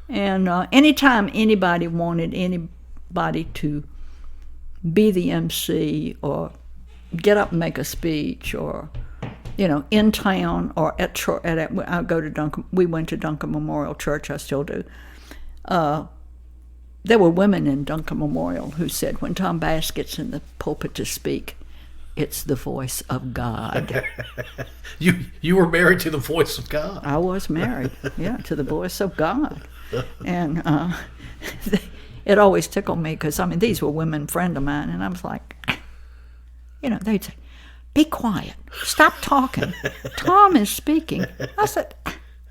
And anytime anybody wanted anybody to be the MC or get up and make a speech, or in town or at church, I go to Duncan. We went to Duncan Memorial Church. I still do. There were women in Duncan Memorial who said, when Tom Bass gets in the pulpit to speak, it's the voice of God. You were married to the voice of God. I was married, to the voice of God. And it always tickled me because, these were women friend of mine, and I was like, they'd say, be quiet, stop talking. Tom is speaking. I said,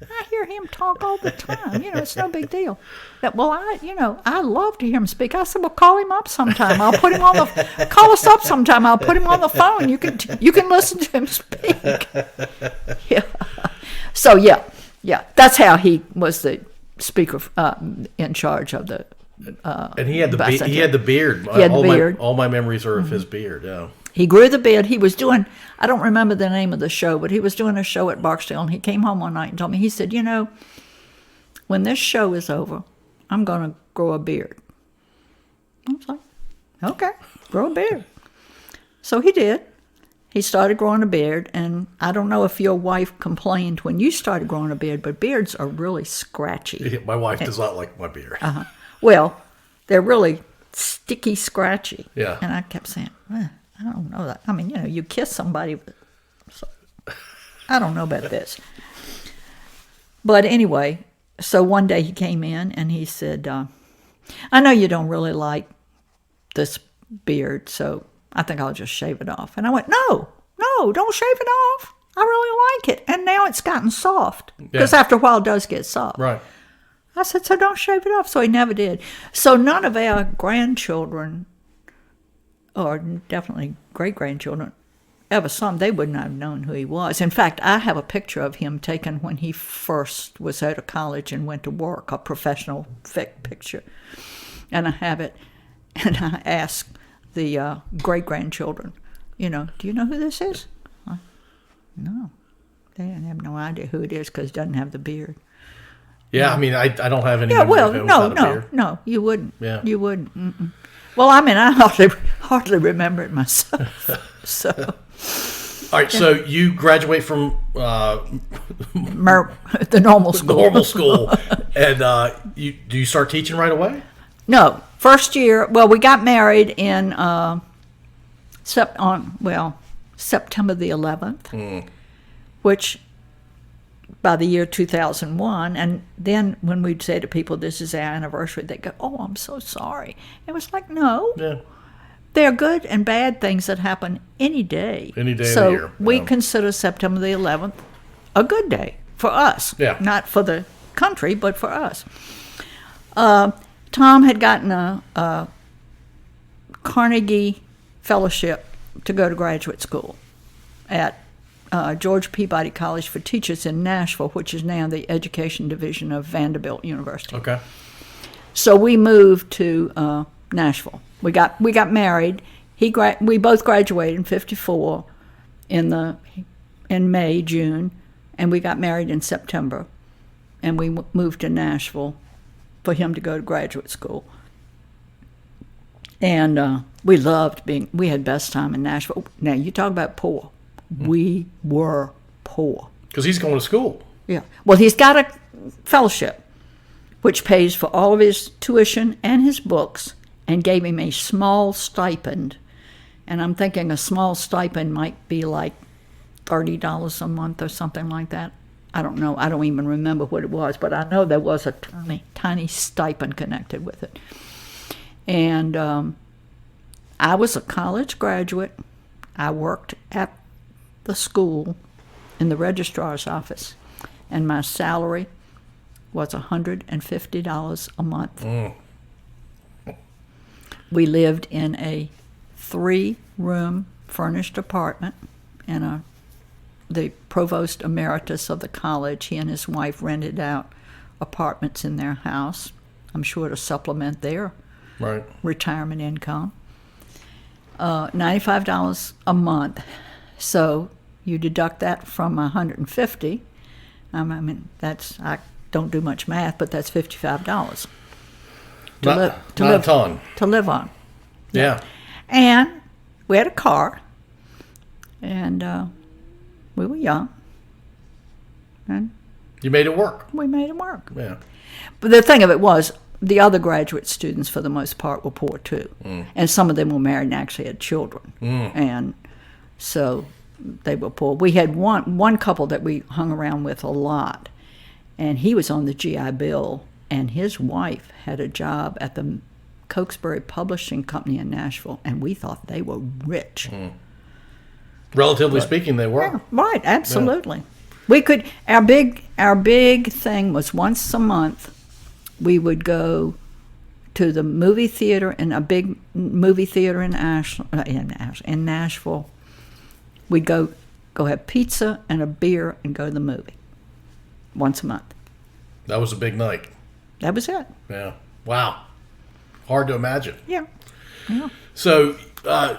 I hear him talk all the time. It's no big deal. I love to hear him speak. I said, well, call him up sometime. I'll put him on call us up sometime. I'll put him on the phone. You can listen to him speak. Yeah. So that's how he was the speaker in charge of the. And he had the beard. He had the beard. All my memories are of his beard. Yeah. He grew the beard. He was doing, I don't remember the name of the show, but he was doing a show at Barksdale, and he came home one night and told me, he said, when this show is over, I'm going to grow a beard. I was like, okay, grow a beard. So he did. He started growing a beard, and I don't know if your wife complained when you started growing a beard, but beards are really scratchy. My wife does not like my beard. Well, they're really sticky, scratchy. Yeah. And I kept saying, I don't know that. You kiss somebody, so I don't know about this. But anyway, so one day he came in and he said, I know you don't really like this beard, so I think I'll just shave it off. And I went, no, don't shave it off. I really like it. And now it's gotten soft, because after a while it does get soft. Right. I said, so don't shave it off. So he never did. So none of our grandchildren, or definitely great-grandchildren, ever saw him. They wouldn't have known who he was. In fact, I have a picture of him taken when he first was out of college and went to work, a professional picture. And I have it, and I asked the great-grandchildren, do you know who this is? No. They didn't have no idea who it is because he doesn't have the beard. Yeah, I don't have any memory of him without a beard. No, you wouldn't. Yeah. You wouldn't. Mm-mm. Well, I hardly remember it myself. So. All right, so you graduate from the normal school. Normal school, and do you start teaching right away? No, first year. Well, we got married in September the 11th, which by the year 2001. And then when we'd say to people, this is our anniversary, they'd go, oh, I'm so sorry. It was like, no. Yeah. There are good and bad things that happen any day. Any day so of the year. We consider September the 11th a good day for us. Yeah. Not for the country, but for us. Tom had gotten a Carnegie Fellowship to go to graduate school at George Peabody College for Teachers in Nashville, which is now the Education Division of Vanderbilt University. Okay. So we moved to Nashville. We got married. We both graduated in '54 in May, June, and we got married in September. And we moved to Nashville for him to go to graduate school. And we had best time in Nashville. Now, you talk about poor. We were poor. Because he's going to school. Yeah. Well, he's got a fellowship, which pays for all of his tuition and his books, and gave him a small stipend. And I'm thinking a small stipend might be like $30 a month or something like that. I don't know. I don't even remember what it was, but I know there was a tiny stipend connected with it. And I was a college graduate. I worked at the school in the registrar's office, and my salary was $150 a month. We lived in a 3-room furnished apartment in the provost emeritus of the college. He and his wife rented out apartments in their house, I'm sure to supplement their retirement income. $95 a month. So you deduct that from $150. I mean, I don't do much math, but that's $55 Not a ton. To live on. Yeah. And we had a car, and we were young, and You made it work. we made it work. Yeah. But the thing of it was, the other graduate students, for the most part, were poor too. And some of them were married and actually had children. And so they were poor. We had one couple that we hung around with a lot, and he was on the GI Bill, and his wife had a job at the Cokesbury Publishing Company in Nashville, and we thought they were rich. Relatively speaking, they were. Yeah, right, absolutely. We could. Our big thing was once a month, we would go to the movie theater, in a big movie theater in in Nashville. We'd go have pizza and a beer and go to the movie once a month. That was a big night. That was it. Yeah. Wow. Hard to imagine. Yeah. So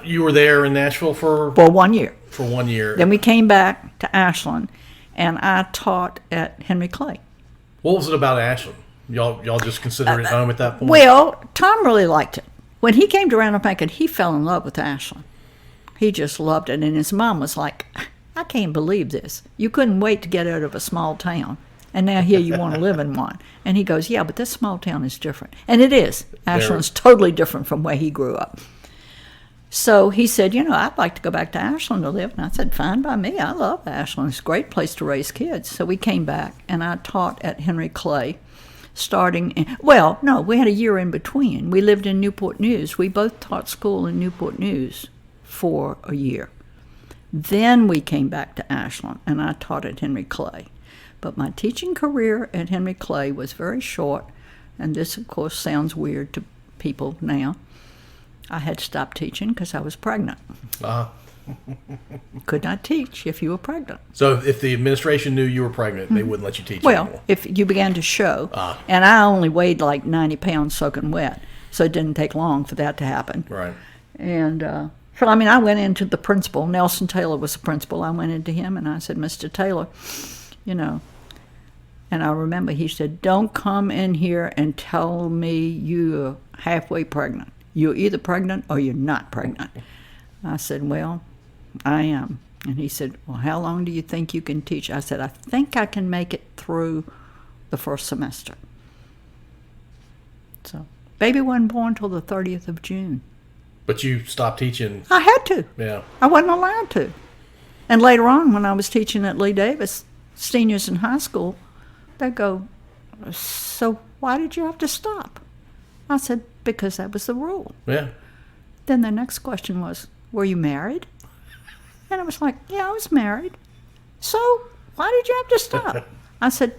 you were there in Nashville for 1 year. For 1 year. Then we came back to Ashland, and I taught at Henry Clay. What was it about Ashland? Y'all just considered it home at that point? Well, Tom really liked it. When he came to Roanoke, he fell in love with Ashland. He just loved it. And his mom was like, I can't believe this. You couldn't wait to get out of a small town, and now here you want to live in one. And he goes, yeah, but this small town is different. And it is. Ashland's totally different from where he grew up. So he said, I'd like to go back to Ashland to live. And I said, fine by me. I love Ashland. It's a great place to raise kids. So we came back, and I taught at Henry Clay. We had a year in between. We lived in Newport News. We both taught school in Newport News for a year. Then we came back to Ashland, and I taught at Henry Clay. But my teaching career at Henry Clay was very short, and this, of course, sounds weird to people now. I had stopped teaching because I was pregnant. Could not teach if you were pregnant. So if the administration knew you were pregnant, they wouldn't let you teach anymore. Well, if you began to show, and I only weighed like 90 pounds soaking wet, so it didn't take long for that to happen. Right. And so, I went into the principal. Nelson Taylor was the principal. I went into him, and I said, Mr. Taylor, and I remember he said, don't come in here and tell me you're halfway pregnant. You're either pregnant or you're not pregnant. I said, well, I am. And he said, well, how long do you think you can teach? I said, I think I can make it through the first semester. So, baby wasn't born till the 30th of June. But you stopped teaching. I had to. Yeah. I wasn't allowed to. And later on, when I was teaching at Lee Davis, seniors in high school, they go, so why did you have to stop? I said, because that was the rule. Yeah. Then the next question was, were you married? And I was like, yeah, I was married. So why did you have to stop? I said,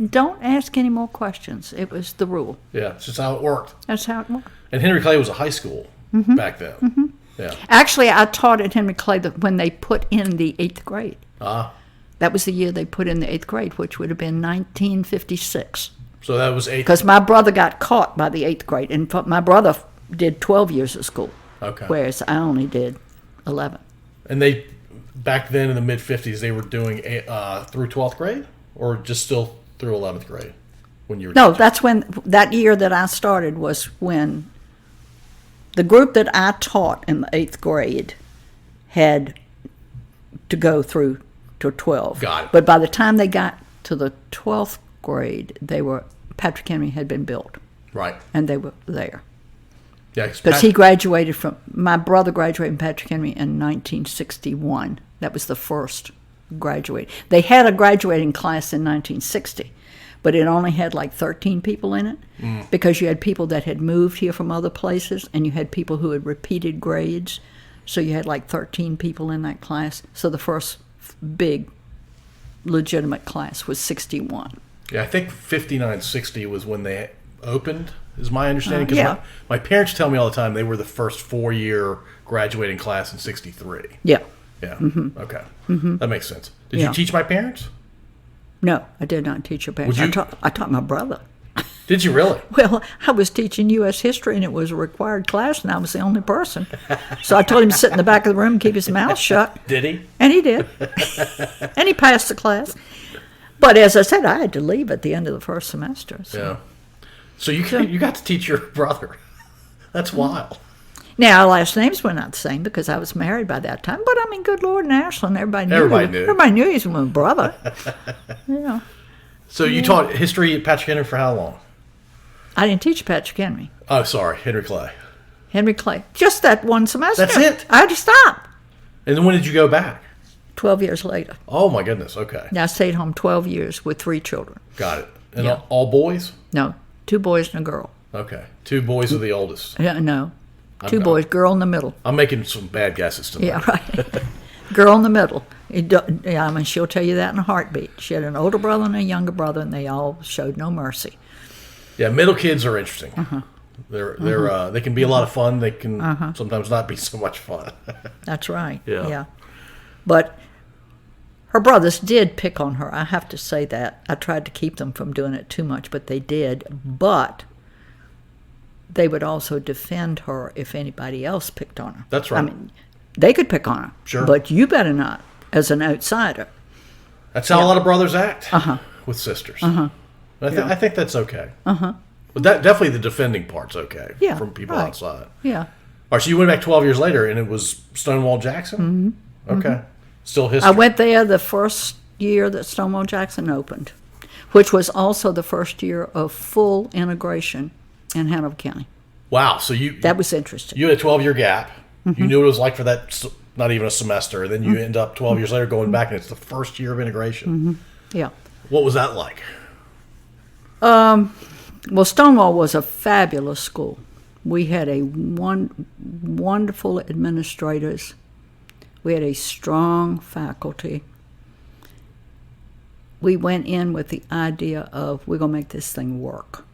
don't ask any more questions. It was the rule. Yeah, it's just how it worked. That's how it worked. And Henry Clay was a high school back then. Mm-hmm. Yeah. Actually, I taught at Henry Clay when they put in the 8th grade. Ah. That was the year they put in the 8th grade, which would have been 1956. So that was 8th. Because my brother got caught by the 8th grade. And my brother did 12 years of school. Okay. Whereas I only did 11. And they, back then in the mid-50s, they were doing through 12th grade? Or just still through 11th grade? When you were No, teaching? that's when, that year that I started was when the group that I taught in the 8th grade had to go through to 12. Got it. But by the time they got to the 12th grade, Patrick Henry had been built. Right. And they were there. Yeah, Because he graduated my brother graduated from Patrick Henry in 1961. That was the first graduate. They had a graduating class in 1960, but it only had like 13 people in it because you had people that had moved here from other places and you had people who had repeated grades. So you had like 13 people in that class. So the first big legitimate class was 61. Yeah, I think 59-60 was when they opened, is my understanding. Because yeah. my parents tell me all the time they were the first 4-year graduating class in 63. Yeah. Yeah. Mm-hmm. Okay. Mm-hmm. That makes sense. Did you teach my parents? No, I did not teach your parents. I taught my brother. Did you really? Well, I was teaching U.S. history, and it was a required class, and I was the only person. So I told him to sit in the back of the room and keep his mouth shut. Did he? And he did. And he passed the class. But as I said, I had to leave at the end of the first semester. So. Yeah. So you got to teach your brother. That's wild. Now, our last names were not the same because I was married by that time. But, I mean, good Lord, in Ashland, everybody knew. Everybody knew he was my brother. So you taught history at Patrick Henry for how long? I didn't teach Patrick Henry. Oh, sorry, Henry Clay. Henry Clay. Just that one semester. That's it? I had to stop. And then when did you go back? 12 years later. Oh, my goodness. Okay. Now, I stayed home 12 years with 3 children. Got it. And all boys? No, 2 boys and a girl. Okay. 2 boys are the oldest. No. 2 boys, girl in the middle. I'm making some bad guesses tonight. Yeah, right. Girl in the middle. I mean, she'll tell you that in a heartbeat. She had an older brother and a younger brother, and they all showed no mercy. Yeah, middle kids are interesting. They can be a lot of fun. They can sometimes not be so much fun. That's right. Yeah. But her brothers did pick on her. I have to say that. I tried to keep them from doing it too much, but they did. But they would also defend her if anybody else picked on her. That's right. I mean, they could pick on her. Sure. But you better not, as an outsider. That's how a lot of brothers act with sisters. I think that's okay. But that definitely the defending part's okay from people outside. Yeah. All right, so you went back 12 years later, and it was Stonewall Jackson? Mm-hmm. Okay. Still history. I went there the first year that Stonewall Jackson opened, which was also the first year of full integration in Hanover County. Wow. So that was interesting. You had a 12-year gap. You knew what it was like for that, not even a semester. And then you end up 12 years later going back, and it's the first year of integration. Yeah. What was that like? Well, Stonewall was a fabulous school. We had wonderful administrators. We had a strong faculty. We went in with the idea of we're going to make this thing work.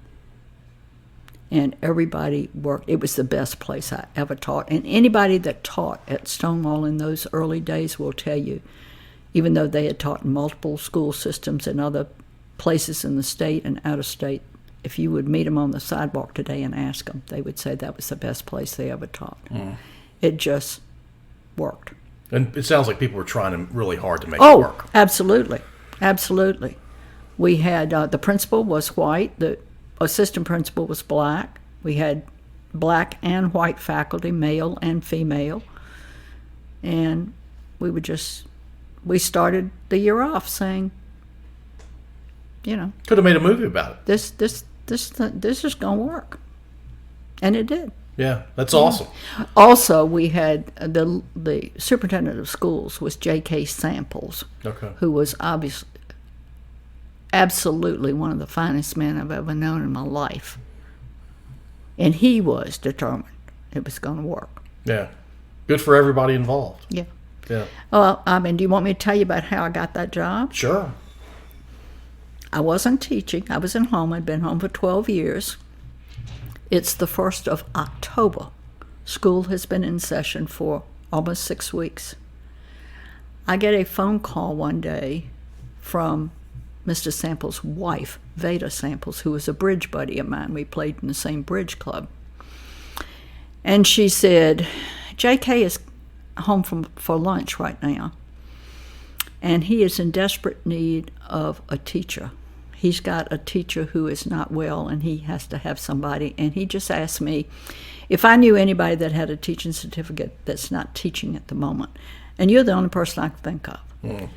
And everybody worked. It was the best place I ever taught. And anybody that taught at Stonewall in those early days will tell you, even though they had taught in multiple school systems in other places in the state and out of state, if you would meet them on the sidewalk today and ask them, they would say that was the best place they ever taught. It just worked. And it sounds like people were trying really hard to make it work. Oh, absolutely. Absolutely. We had, the principal was white, the assistant principal was black. We had black and white faculty, male and female. And we started the year off saying, could have made a movie about it. This is going to work. And it did. Yeah, that's awesome. Also, we had the superintendent of schools was J.K. Samples, who was obviously absolutely one of the finest men I've ever known in my life. And he was determined it was going to work. Yeah. Good for everybody involved. Yeah. Yeah. Well, I mean, do you want me to tell you about how I got that job? Sure. I wasn't teaching. I was at home. I'd been home for 12 years. It's the 1st of October. School has been in session for almost 6 weeks. I get a phone call one day from Mr. Samples' wife, Veda Samples, who was a bridge buddy of mine. We played in the same bridge club. And she said, J.K. is home for lunch right now, and he is in desperate need of a teacher. He's got a teacher who is not well, and he has to have somebody. And he just asked me if I knew anybody that had a teaching certificate that's not teaching at the moment. And you're the only person I can think of. Mm.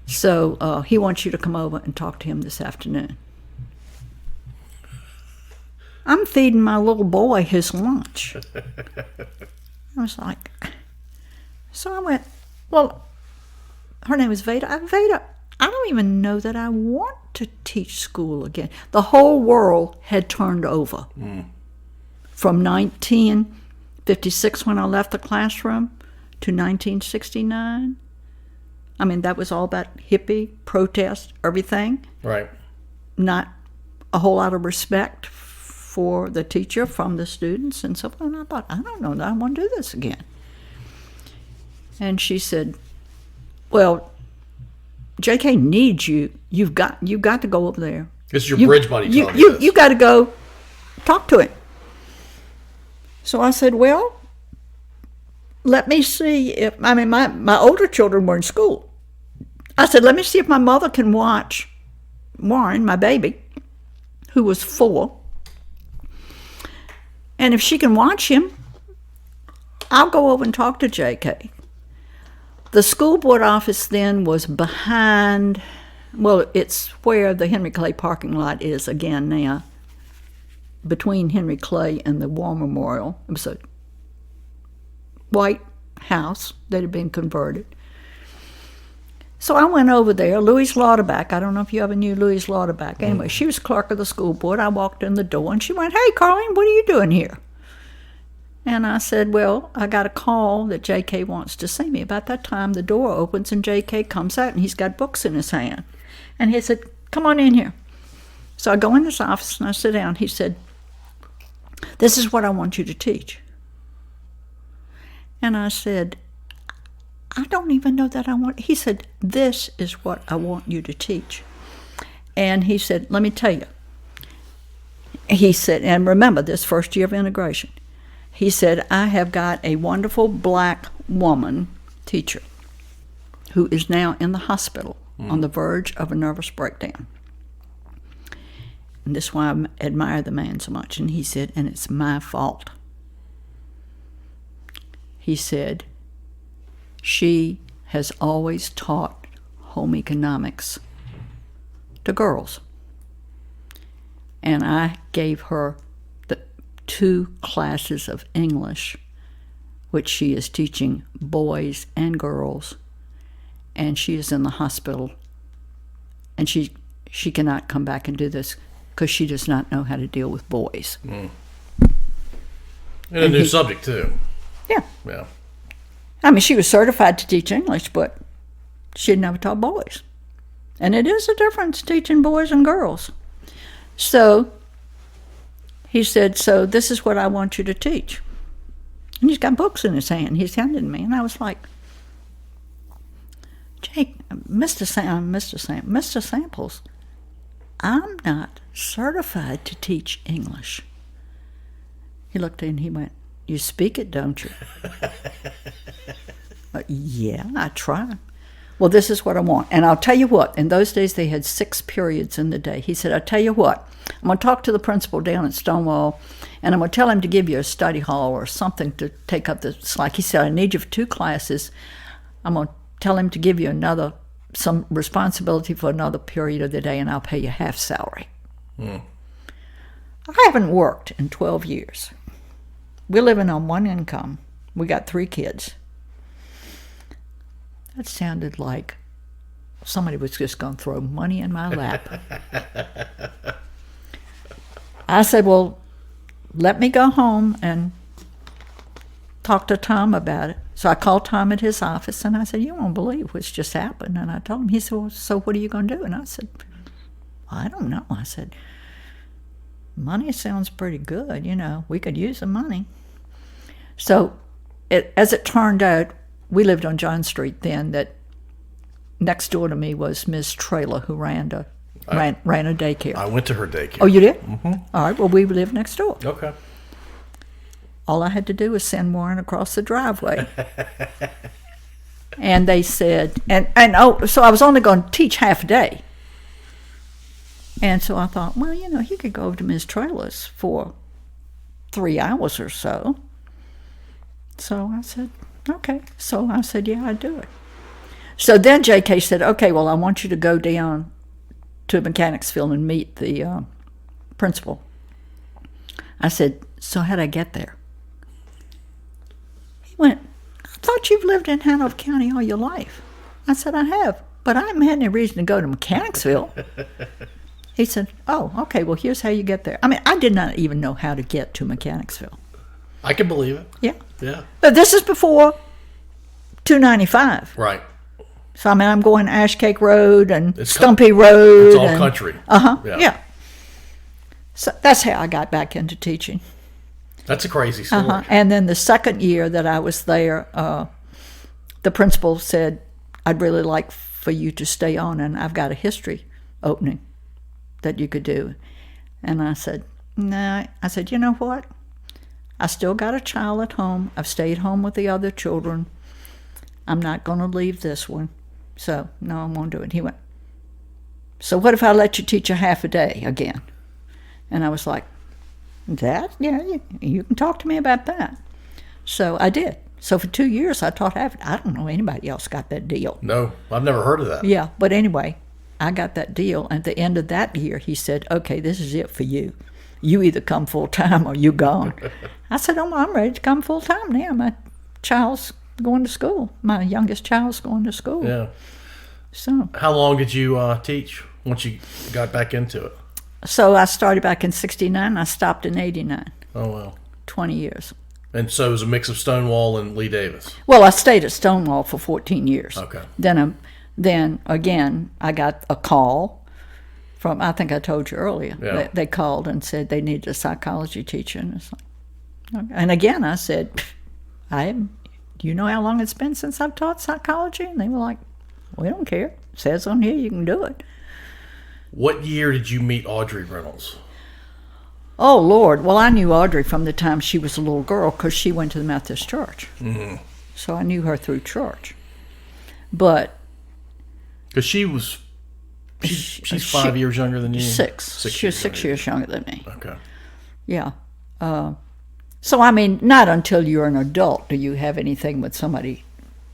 So he wants you to come over and talk to him this afternoon. I'm feeding my little boy his lunch. I was like, so I went, well, her name is Veda. Veda, I don't even know that I want to teach school again. The whole world had turned over. Mm. From 1956, when I left the classroom, to 1969. I mean, that was all about hippie, protest, everything. Right. Not a whole lot of respect for the teacher from the students and so on. And I thought, I don't know that I want to do this again. And she said, well, J.K. needs you. You've got to go over there. This is your bridge buddy telling you this. You got to go talk to him. So I said, well, let me see if, I mean, my older children were in school. I said, let me see if my mother can watch Warren, my baby, who was 4. And if she can watch him, I'll go over and talk to J.K. The school board office then was behind, well, it's where the Henry Clay parking lot is again now, between Henry Clay and the War Memorial. It was a white house that had been converted. So I went over there. Louise Lauterbach, I don't know if you ever knew Louise Lauterbach. Anyway, she was clerk of the school board. I walked in the door, and she went, hey, Carlene, what are you doing here? And I said, well, I got a call that J.K. wants to see me. About that time, the door opens, and J.K. comes out, and he's got books in his hand. And he said, come on in here. So I go in his office, and I sit down. He said, this is what I want you to teach. And I said, I don't even know that I want. He said, this is what I want you to teach. And he said, let me tell you. He said, and remember this first year of integration. He said, I have got a wonderful black woman teacher who is now in the hospital on the verge of a nervous breakdown. And this is why I admire the man so much. And he said, and it's my fault. He said, she has always taught home economics to girls. And I gave her the 2 classes of English, which she is teaching boys and girls. And she is in the hospital. And she cannot come back and do this because she does not know how to deal with boys. Mm. And a new subject, too. Yeah. Yeah. I mean, she was certified to teach English, but she had never taught boys. And it is a difference teaching boys and girls. So he said, so this is what I want you to teach. And he's got books in his hand. He's handing me. And I was like, Jake, Mr. Samples, I'm not certified to teach English. He looked at me and he went, you speak it, don't you? Yeah, I try. Well, this is what I want. And I'll tell you what, in those days they had 6 periods in the day. He said, I'll tell you what, I'm going to talk to the principal down at Stonewall, and I'm going to tell him to give you a study hall or something to take up the slack. He said, I need you for 2 classes. I'm going to tell him to give you some responsibility for another period of the day, and I'll pay you half salary. I haven't worked in 12 years. We're living on 1 income. We got 3 kids. That sounded like somebody was just going to throw money in my lap. I said, well, let me go home and talk to Tom about it. So I called Tom at his office, and I said, you won't believe what's just happened. And I told him. He said, well, so what are you going to do? And I said, I don't know. I said, money sounds pretty good. We could use the money. So as it turned out, we lived on John Street then, that next door to me was Ms. Traylor, who ran a daycare. I went to her daycare. Oh, you did? Mm-hmm. All right, well, we lived next door. Okay. All I had to do was send Warren across the driveway. And they said, so I was only going to teach half a day. And so I thought, well, he could go over to Ms. Traylor's for 3 hours or so. So I said, okay. So I said, yeah, I'd do it. So then J.K. said, okay, well, I want you to go down to Mechanicsville and meet the principal. I said, so how'd I get there? He went, I thought you've lived in Hanover County all your life. I said, I have, but I haven't had any reason to go to Mechanicsville. He said, oh, okay, well, here's how you get there. I mean, I did not even know how to get to Mechanicsville. I can believe it. Yeah. Yeah. But this is before 295. Right. So, I mean, I'm going Ash Cake Road and Stumpy Road. It's all country. Uh-huh, yeah. So that's how I got back into teaching. That's a crazy story. Uh-huh. And then the second year that I was there, the principal said, I'd really like for you to stay on, and I've got a history opening that you could do. And I said, no. I said, you know what? I still got a child at home. I've stayed home with the other children. I'm not going to leave this one. So, no, I won't do it. He went, so what if I let you teach a half a day again? And I was like, that? Yeah, you can talk to me about that. So I did. So for 2 years, I taught half. I don't know anybody else got that deal. No, I've never heard of that. Yeah, but anyway, I got that deal. And at the end of that year, he said, okay, this is it for you. You either come full-time or you're gone. I said, oh, I'm ready to come full-time now. My child's going to school. My youngest child's going to school. Yeah. So. How long did you teach once you got back into it? So I started back in 69. I stopped in 89. Oh, wow. 20 years. And so it was a mix of Stonewall and Lee Davis. Well, I stayed at Stonewall for 14 years. Okay. Then again, I got a call from, I think I told you earlier, Yeah. they called and said they needed a psychology teacher. And, it's like, okay. And again, I said, do you know how long it's been since I've taught psychology? And they were like, we don't care. It says on here you can do it. What year did you meet Audrey Reynolds? Oh, Lord. Well, I knew Audrey from the time she was a little girl because she went to the Methodist church. Mm-hmm. So I knew her through church. But... Because she's 5 years younger than you? Six. She was 6 years younger than me. Okay. Yeah. So, I mean, not until you're an adult do you have anything with somebody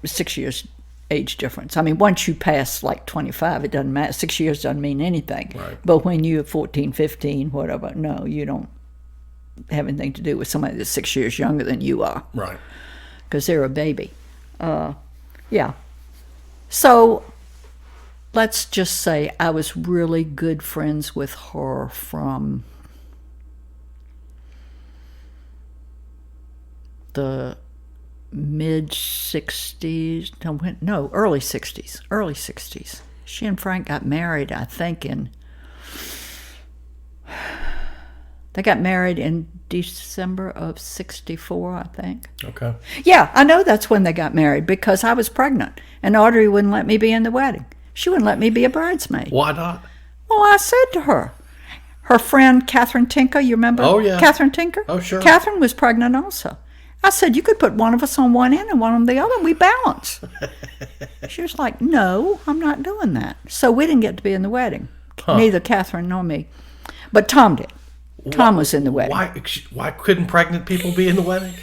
6 years age difference. I mean, once you pass like 25, it doesn't matter. 6 years doesn't mean anything. Right. But when you're 14, 15, whatever, no, you don't have anything to do with somebody that's 6 years younger than you are. Right. Because they're a baby. Yeah. So let's just say I was really good friends with her from the mid-60s, early 60s. She and Frank got married, I think, they got married in December of 64, I think. Okay. Yeah, I know that's when they got married because I was pregnant and Audrey wouldn't let me be in the wedding. She wouldn't let me be a bridesmaid. Why not? Well, I said to her friend Catherine Tinker, you remember? Oh, yeah. Catherine Tinker? Oh, sure. Catherine was pregnant also. I said, you could put one of us on one end and one on the other, and we balance. She was like, no, I'm not doing that. So we didn't get to be in the wedding, neither Catherine nor me. But Tom did. Tom was in the wedding. Why couldn't pregnant people be in the wedding?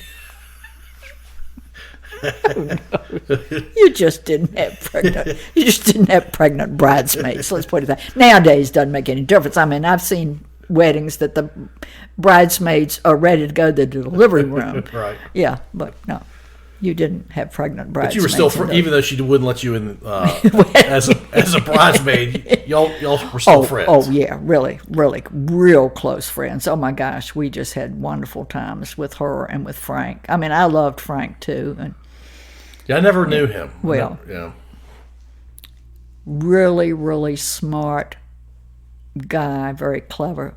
You just didn't have pregnant bridesmaids. Let's put it that. Nowadays, it doesn't make any difference. I mean, I've seen weddings that the bridesmaids are ready to go to the delivery room. Right. Yeah, but no. You didn't have pregnant But bridesmaids. you were still, even though she wouldn't let you in as a bridesmaid, y'all were still friends. Oh, yeah, really, really, real close friends. Oh, my gosh, we just had wonderful times with her and with Frank. I mean, I loved Frank, too. And yeah, I never knew him. Well, yeah. Really, really smart guy, very clever.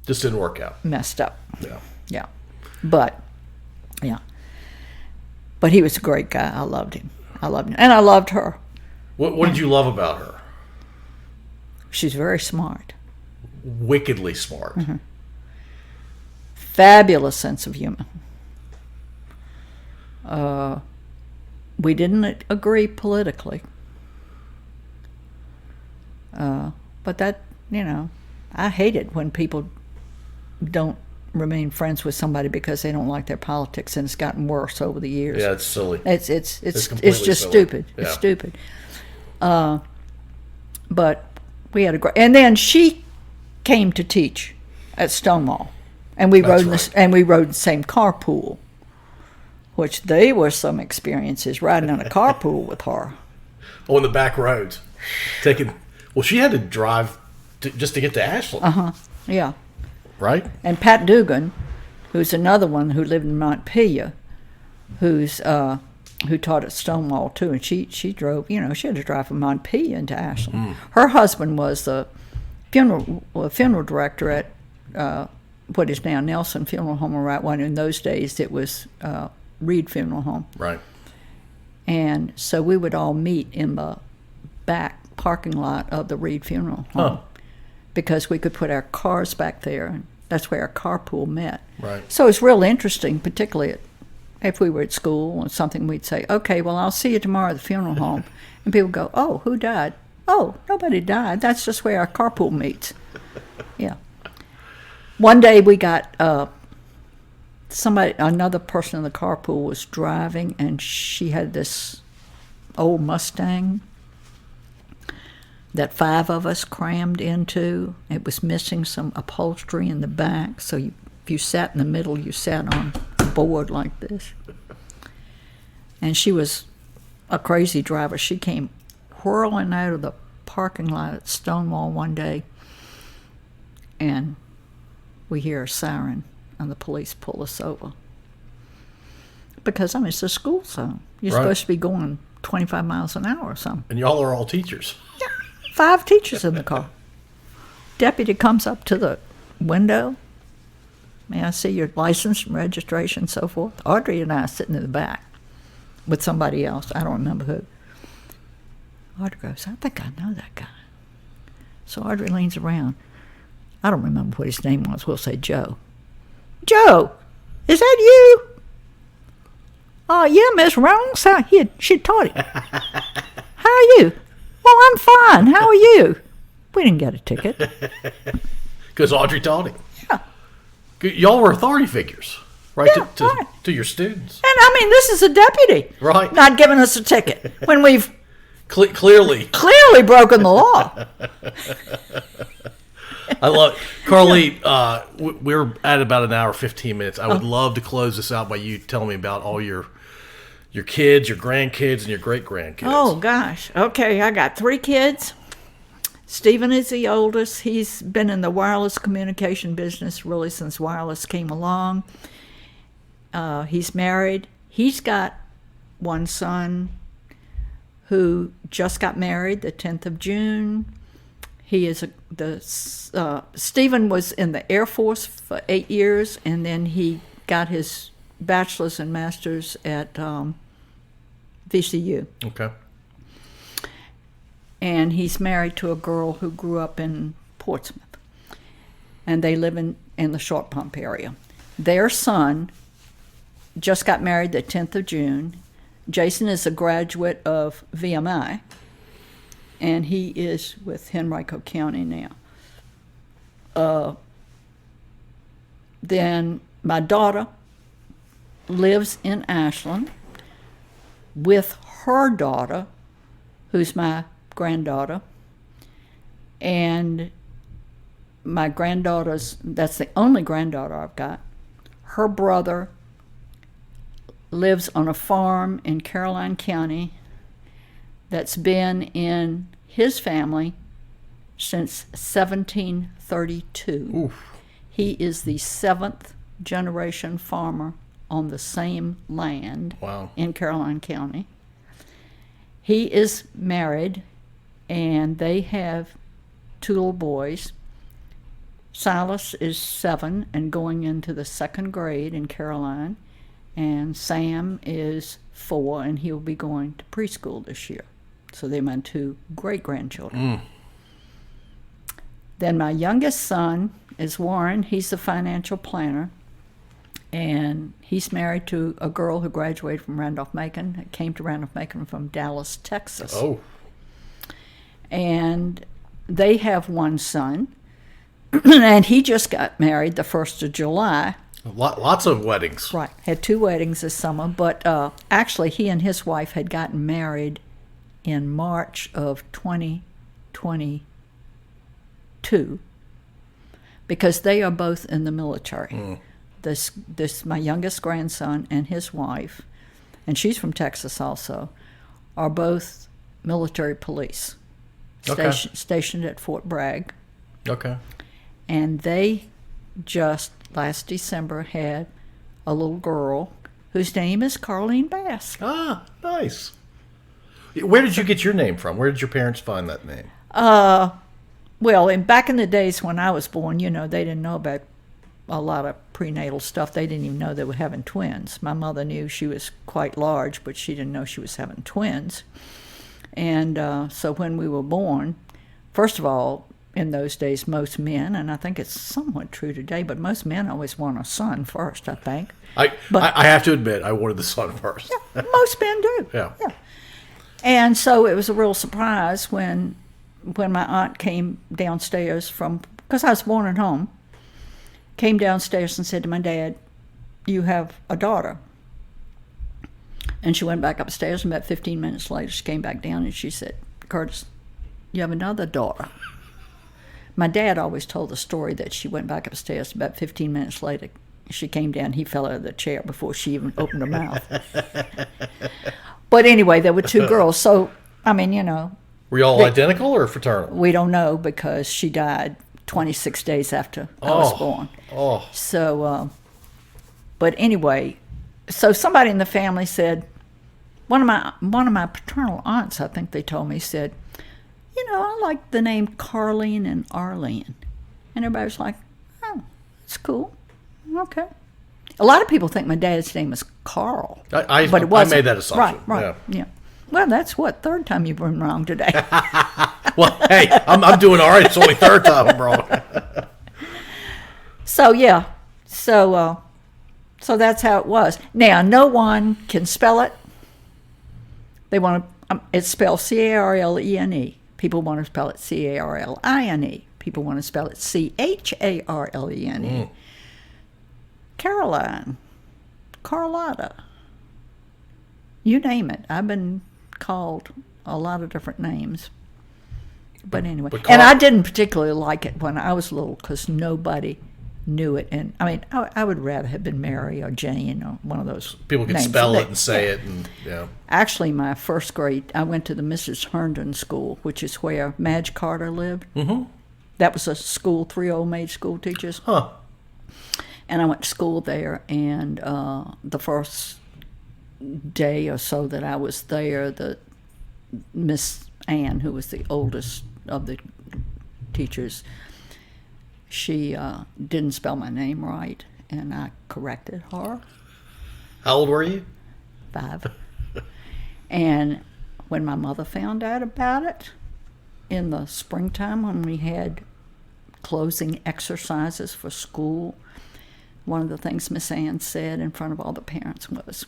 Just didn't work out. Messed up. Yeah. Yeah. But he was a great guy. I loved him. And I loved her. What did you love about her? She's very smart. Wickedly smart. Mm-hmm. Fabulous sense of humor. We didn't agree politically. But that, I hate it when people don't remain friends with somebody because they don't like their politics, and it's gotten worse over the years. Yeah, it's silly. It's just silly. stupid. Yeah. It's stupid. But we had a great, and then she came to teach at Stonewall, and we rode in the same carpool, which they were some experiences riding in a carpool with her. Oh, in the back roads, well, she had to drive just to get to Ashland. Yeah. Right? And Pat Dugan, who's another one who lived in Montpelier, who taught at Stonewall too, and she drove. She had to drive from Montpelier into Ashland. Her husband was the funeral director at what is now Nelson Funeral Home or Right One. In those days, it was Reed Funeral Home. Right. And so we would all meet in the back parking lot of the Reed Funeral Home because we could put our cars back there, and that's where our carpool met. Right. So it's real interesting, particularly if we were at school or something, we'd say, okay, well, I'll see you tomorrow at the funeral home. And people go, oh, who died? Oh, nobody died. That's just where our carpool meets. Yeah. One day we got another person in the carpool was driving, and she had this old Mustang that 5 of us crammed into. It was missing some upholstery in the back, so if you sat in the middle, you sat on a board like this. And she was a crazy driver. She came whirling out of the parking lot at Stonewall one day, and we hear a siren, and the police pull us over. Because, it's a school zone. You're supposed to be going 25 miles an hour or something. And y'all are all teachers. Yeah. 5 teachers in the car. Deputy comes up to the window. May I see your license and registration and so forth? Audrey and I are sitting in the back with somebody else. I don't remember who. Audrey goes, I think I know that guy. So Audrey leans around. I don't remember what his name was. We'll say Joe. Joe, is that you? Oh, yeah, Miss Rounds. She taught him. How are you? Well, I'm fine. How are you? We didn't get a ticket. Because Audrey taught him. Yeah. Y'all were authority figures, right? Yeah, to your students. And this is a deputy. Right. Not giving us a ticket when we've clearly broken the law. I love it. Carlene, we're at about an hour, 15 minutes. I would love to close this out by you telling me about all your kids, your grandkids, and your great-grandkids. Oh, gosh. Okay, I got 3 kids. Stephen is the oldest. He's been in the wireless communication business really since wireless came along. He's married. He's got one son who just got married the 10th of June. He is Stephen was in the Air Force for 8 years, and then he got his bachelor's and master's at VCU. Okay. And he's married to a girl who grew up in Portsmouth, and they live in the Short Pump area. Their son just got married the 10th of June. Jason is a graduate of VMI, and he is with Henrico County now. Then my daughter lives in Ashland with her daughter, who's my granddaughter, and my granddaughter's, that's the only granddaughter I've got. Her brother lives on a farm in Carlene County that's been in his family since 1732. Oof. He is the 7th generation farmer on the same land in Carlene County. He is married, and they have 2 little boys. Silas is 7 and going into the 2nd grade in Carolina, and Sam is 4 and he'll be going to preschool this year. So they're my 2 great-grandchildren. Then my youngest son is Warren. He's the financial planner, and he's married to a girl who graduated from Randolph-Macon, came to Randolph-Macon from Dallas, Texas. Oh. And they have 1 son, and he just got married the 1st of July. Lots of weddings. Right. Had 2 weddings this summer, but actually he and his wife had gotten married in March of 2022 because they are both in the military. This my youngest grandson and his wife, and she's from Texas also, are both military police stationed at Fort Bragg. Okay. And they just last December had a little girl whose name is Carlene Bass. Ah, nice. Where did you get your name from? Where did your parents find that name? Well, back in the days when I was born, they didn't know about a lot of prenatal stuff. They didn't even know they were having twins. My mother knew she was quite large, but she didn't know she was having twins. And so when we were born, first of all, in those days, most men, and I think it's somewhat true today, but most men always want a son first, I think. I have to admit, I wanted the son first. Yeah, most men do. Yeah. And so it was a real surprise when my aunt came downstairs because I was born at home, came downstairs and said to my dad, "You have a daughter." And she went back upstairs, and about 15 minutes later, she came back down and she said, "Curtis, you have another daughter." My dad always told the story that she went back upstairs. About 15 minutes later, she came down. He fell out of the chair before she even opened her mouth. But anyway, there were 2 girls. So, I mean, Were you all identical or fraternal? we don't know because she died 26 days after I was born. Oh. So, but anyway, so somebody in the family said, one of my paternal aunts, I think they told me, said, "I like the name Carlene and Arlene." And everybody was like, "Oh, it's cool. Okay." A lot of people think my dad's name is Carl, but it wasn't. I made that assumption. Right, yeah. Well, that's what, 3rd time you've been wrong today. Well, hey, I'm doing all right. It's only 3rd time I'm wrong. So, yeah. So that's how it was. Now, no one can spell it. They want to, it's spelled Carlene. People want to spell it Carline. People want to spell it Charlene. Caroline, Carlotta, you name it. I've been called a lot of different names. But anyway, and I didn't particularly like it when I was little because nobody knew it. And I mean, I would rather have been Mary or Jane or one of those people can names. spell it and say it. And Actually, my 1st grade, I went to the Mrs. Herndon School, which is where Madge Carter lived. Mm-hmm. That was a school, 3 old maid school teachers. Huh. And I went to school there, and the first day or so that I was there, the Miss Ann, who was the oldest of the teachers, she didn't spell my name right, and I corrected her. How old were you? 5. And when my mother found out about it, in the springtime when we had closing exercises for school, one of the things Miss Ann said in front of all the parents was,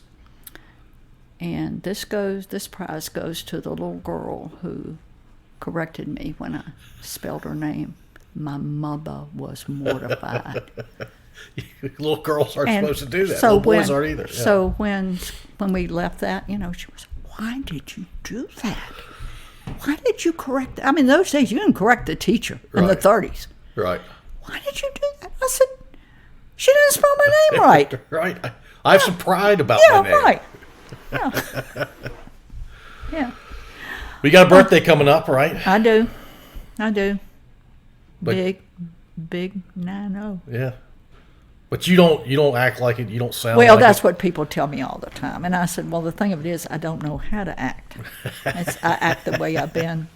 and this prize goes to the little girl who corrected me when I spelled her name. My mother was mortified. Little girls aren't supposed to do that. So little boys aren't either. Yeah. So when we left that, she was, "Why did you do that? Why did you correct that?" I mean, those days you didn't correct the teacher in the 30s. Right. "Why did you do that?" I said, "She didn't spell my name right." Right. I have some pride about my name. Right. Yeah. Yeah. We got a birthday coming up, right? I do. But- Big 9-0. Yeah. But you don't act like it. You don't sound Well, like that's it. what people tell me all the time. And I said, well, the thing of it is, I don't know how to act. I act the way I've been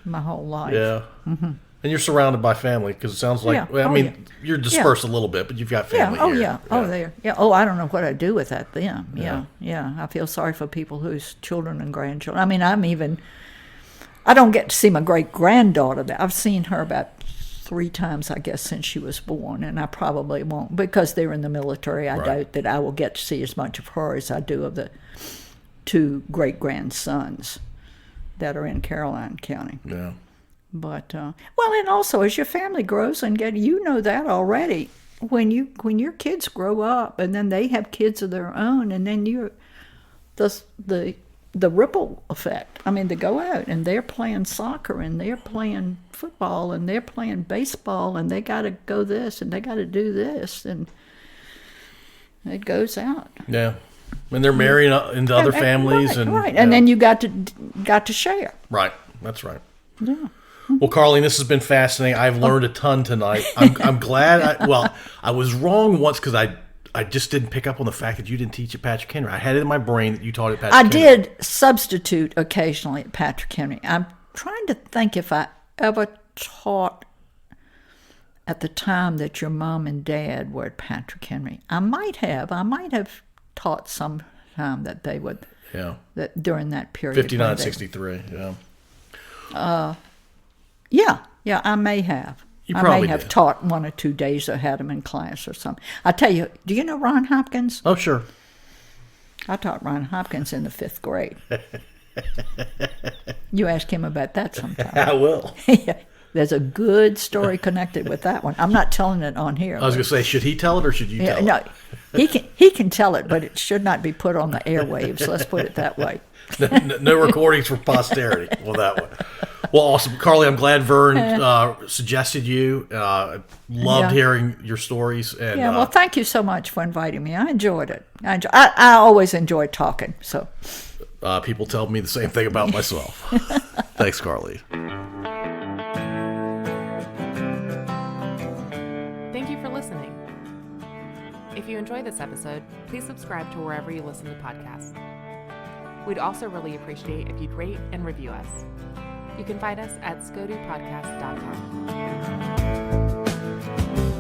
my whole life. Yeah. Mm-hmm. And you're surrounded by family because it sounds like, Yeah. well, I Oh, mean, yeah. you're dispersed a little bit, but you've got family Yeah. Oh, here. yeah. Oh, there. Yeah. Oh, I don't know what I'd do without them. Yeah. Yeah. I feel sorry for people whose children and grandchildren. I mean, I don't get to see my great-granddaughter. I've seen her about 3 times, I guess, since she was born, and I probably won't, because they're in the military. I doubt that I will get to see as much of her as I do of the 2 great-grandsons that are in Caroline County. Yeah. But, well, and also as your family grows and you know that already, when your kids grow up and then they have kids of their own, and then the ripple effect. I mean, they go out and they're playing soccer and they're playing football and they're playing baseball and they got to go this and they got to do this, and it goes out. Yeah. And they're marrying into other families. Right. And then you got to share. Right. That's right. Yeah. Well, Carlene, this has been fascinating. I've learned a ton tonight. I'm glad. I was wrong once because I just didn't pick up on the fact that you didn't teach at Patrick Henry. I had it in my brain that you taught at Patrick Henry. I did substitute occasionally at Patrick Henry. I'm trying to think if I ever taught at the time that your mom and dad were at Patrick Henry. I might have taught some time that they would. Yeah. That during that period. 59, 63. Yeah. Yeah, I may have. You I probably may have did. taught 1 or 2 days or had them in class or something. I tell you, do you know Ron Hopkins? Oh, sure. I taught Ron Hopkins in the 5th grade. You ask him about that sometime. I will. There's a good story connected with that one. I'm not telling it on here. I was going to say, should he tell it or should you tell No, it? he can tell it, but it should not be put on the airwaves. Let's put it that way. No recordings for posterity. Well, that one. Well, awesome. Carly, I'm glad Vern suggested you. Loved hearing your stories. And, well, thank you so much for inviting me. I enjoyed it. I always enjoy talking. So people tell me the same thing about myself. Thanks, Carly. Thank you for listening. If you enjoyed this episode, please subscribe to wherever you listen to podcasts. We'd also really appreciate if you'd rate and review us. You can find us at scodupodcast.com.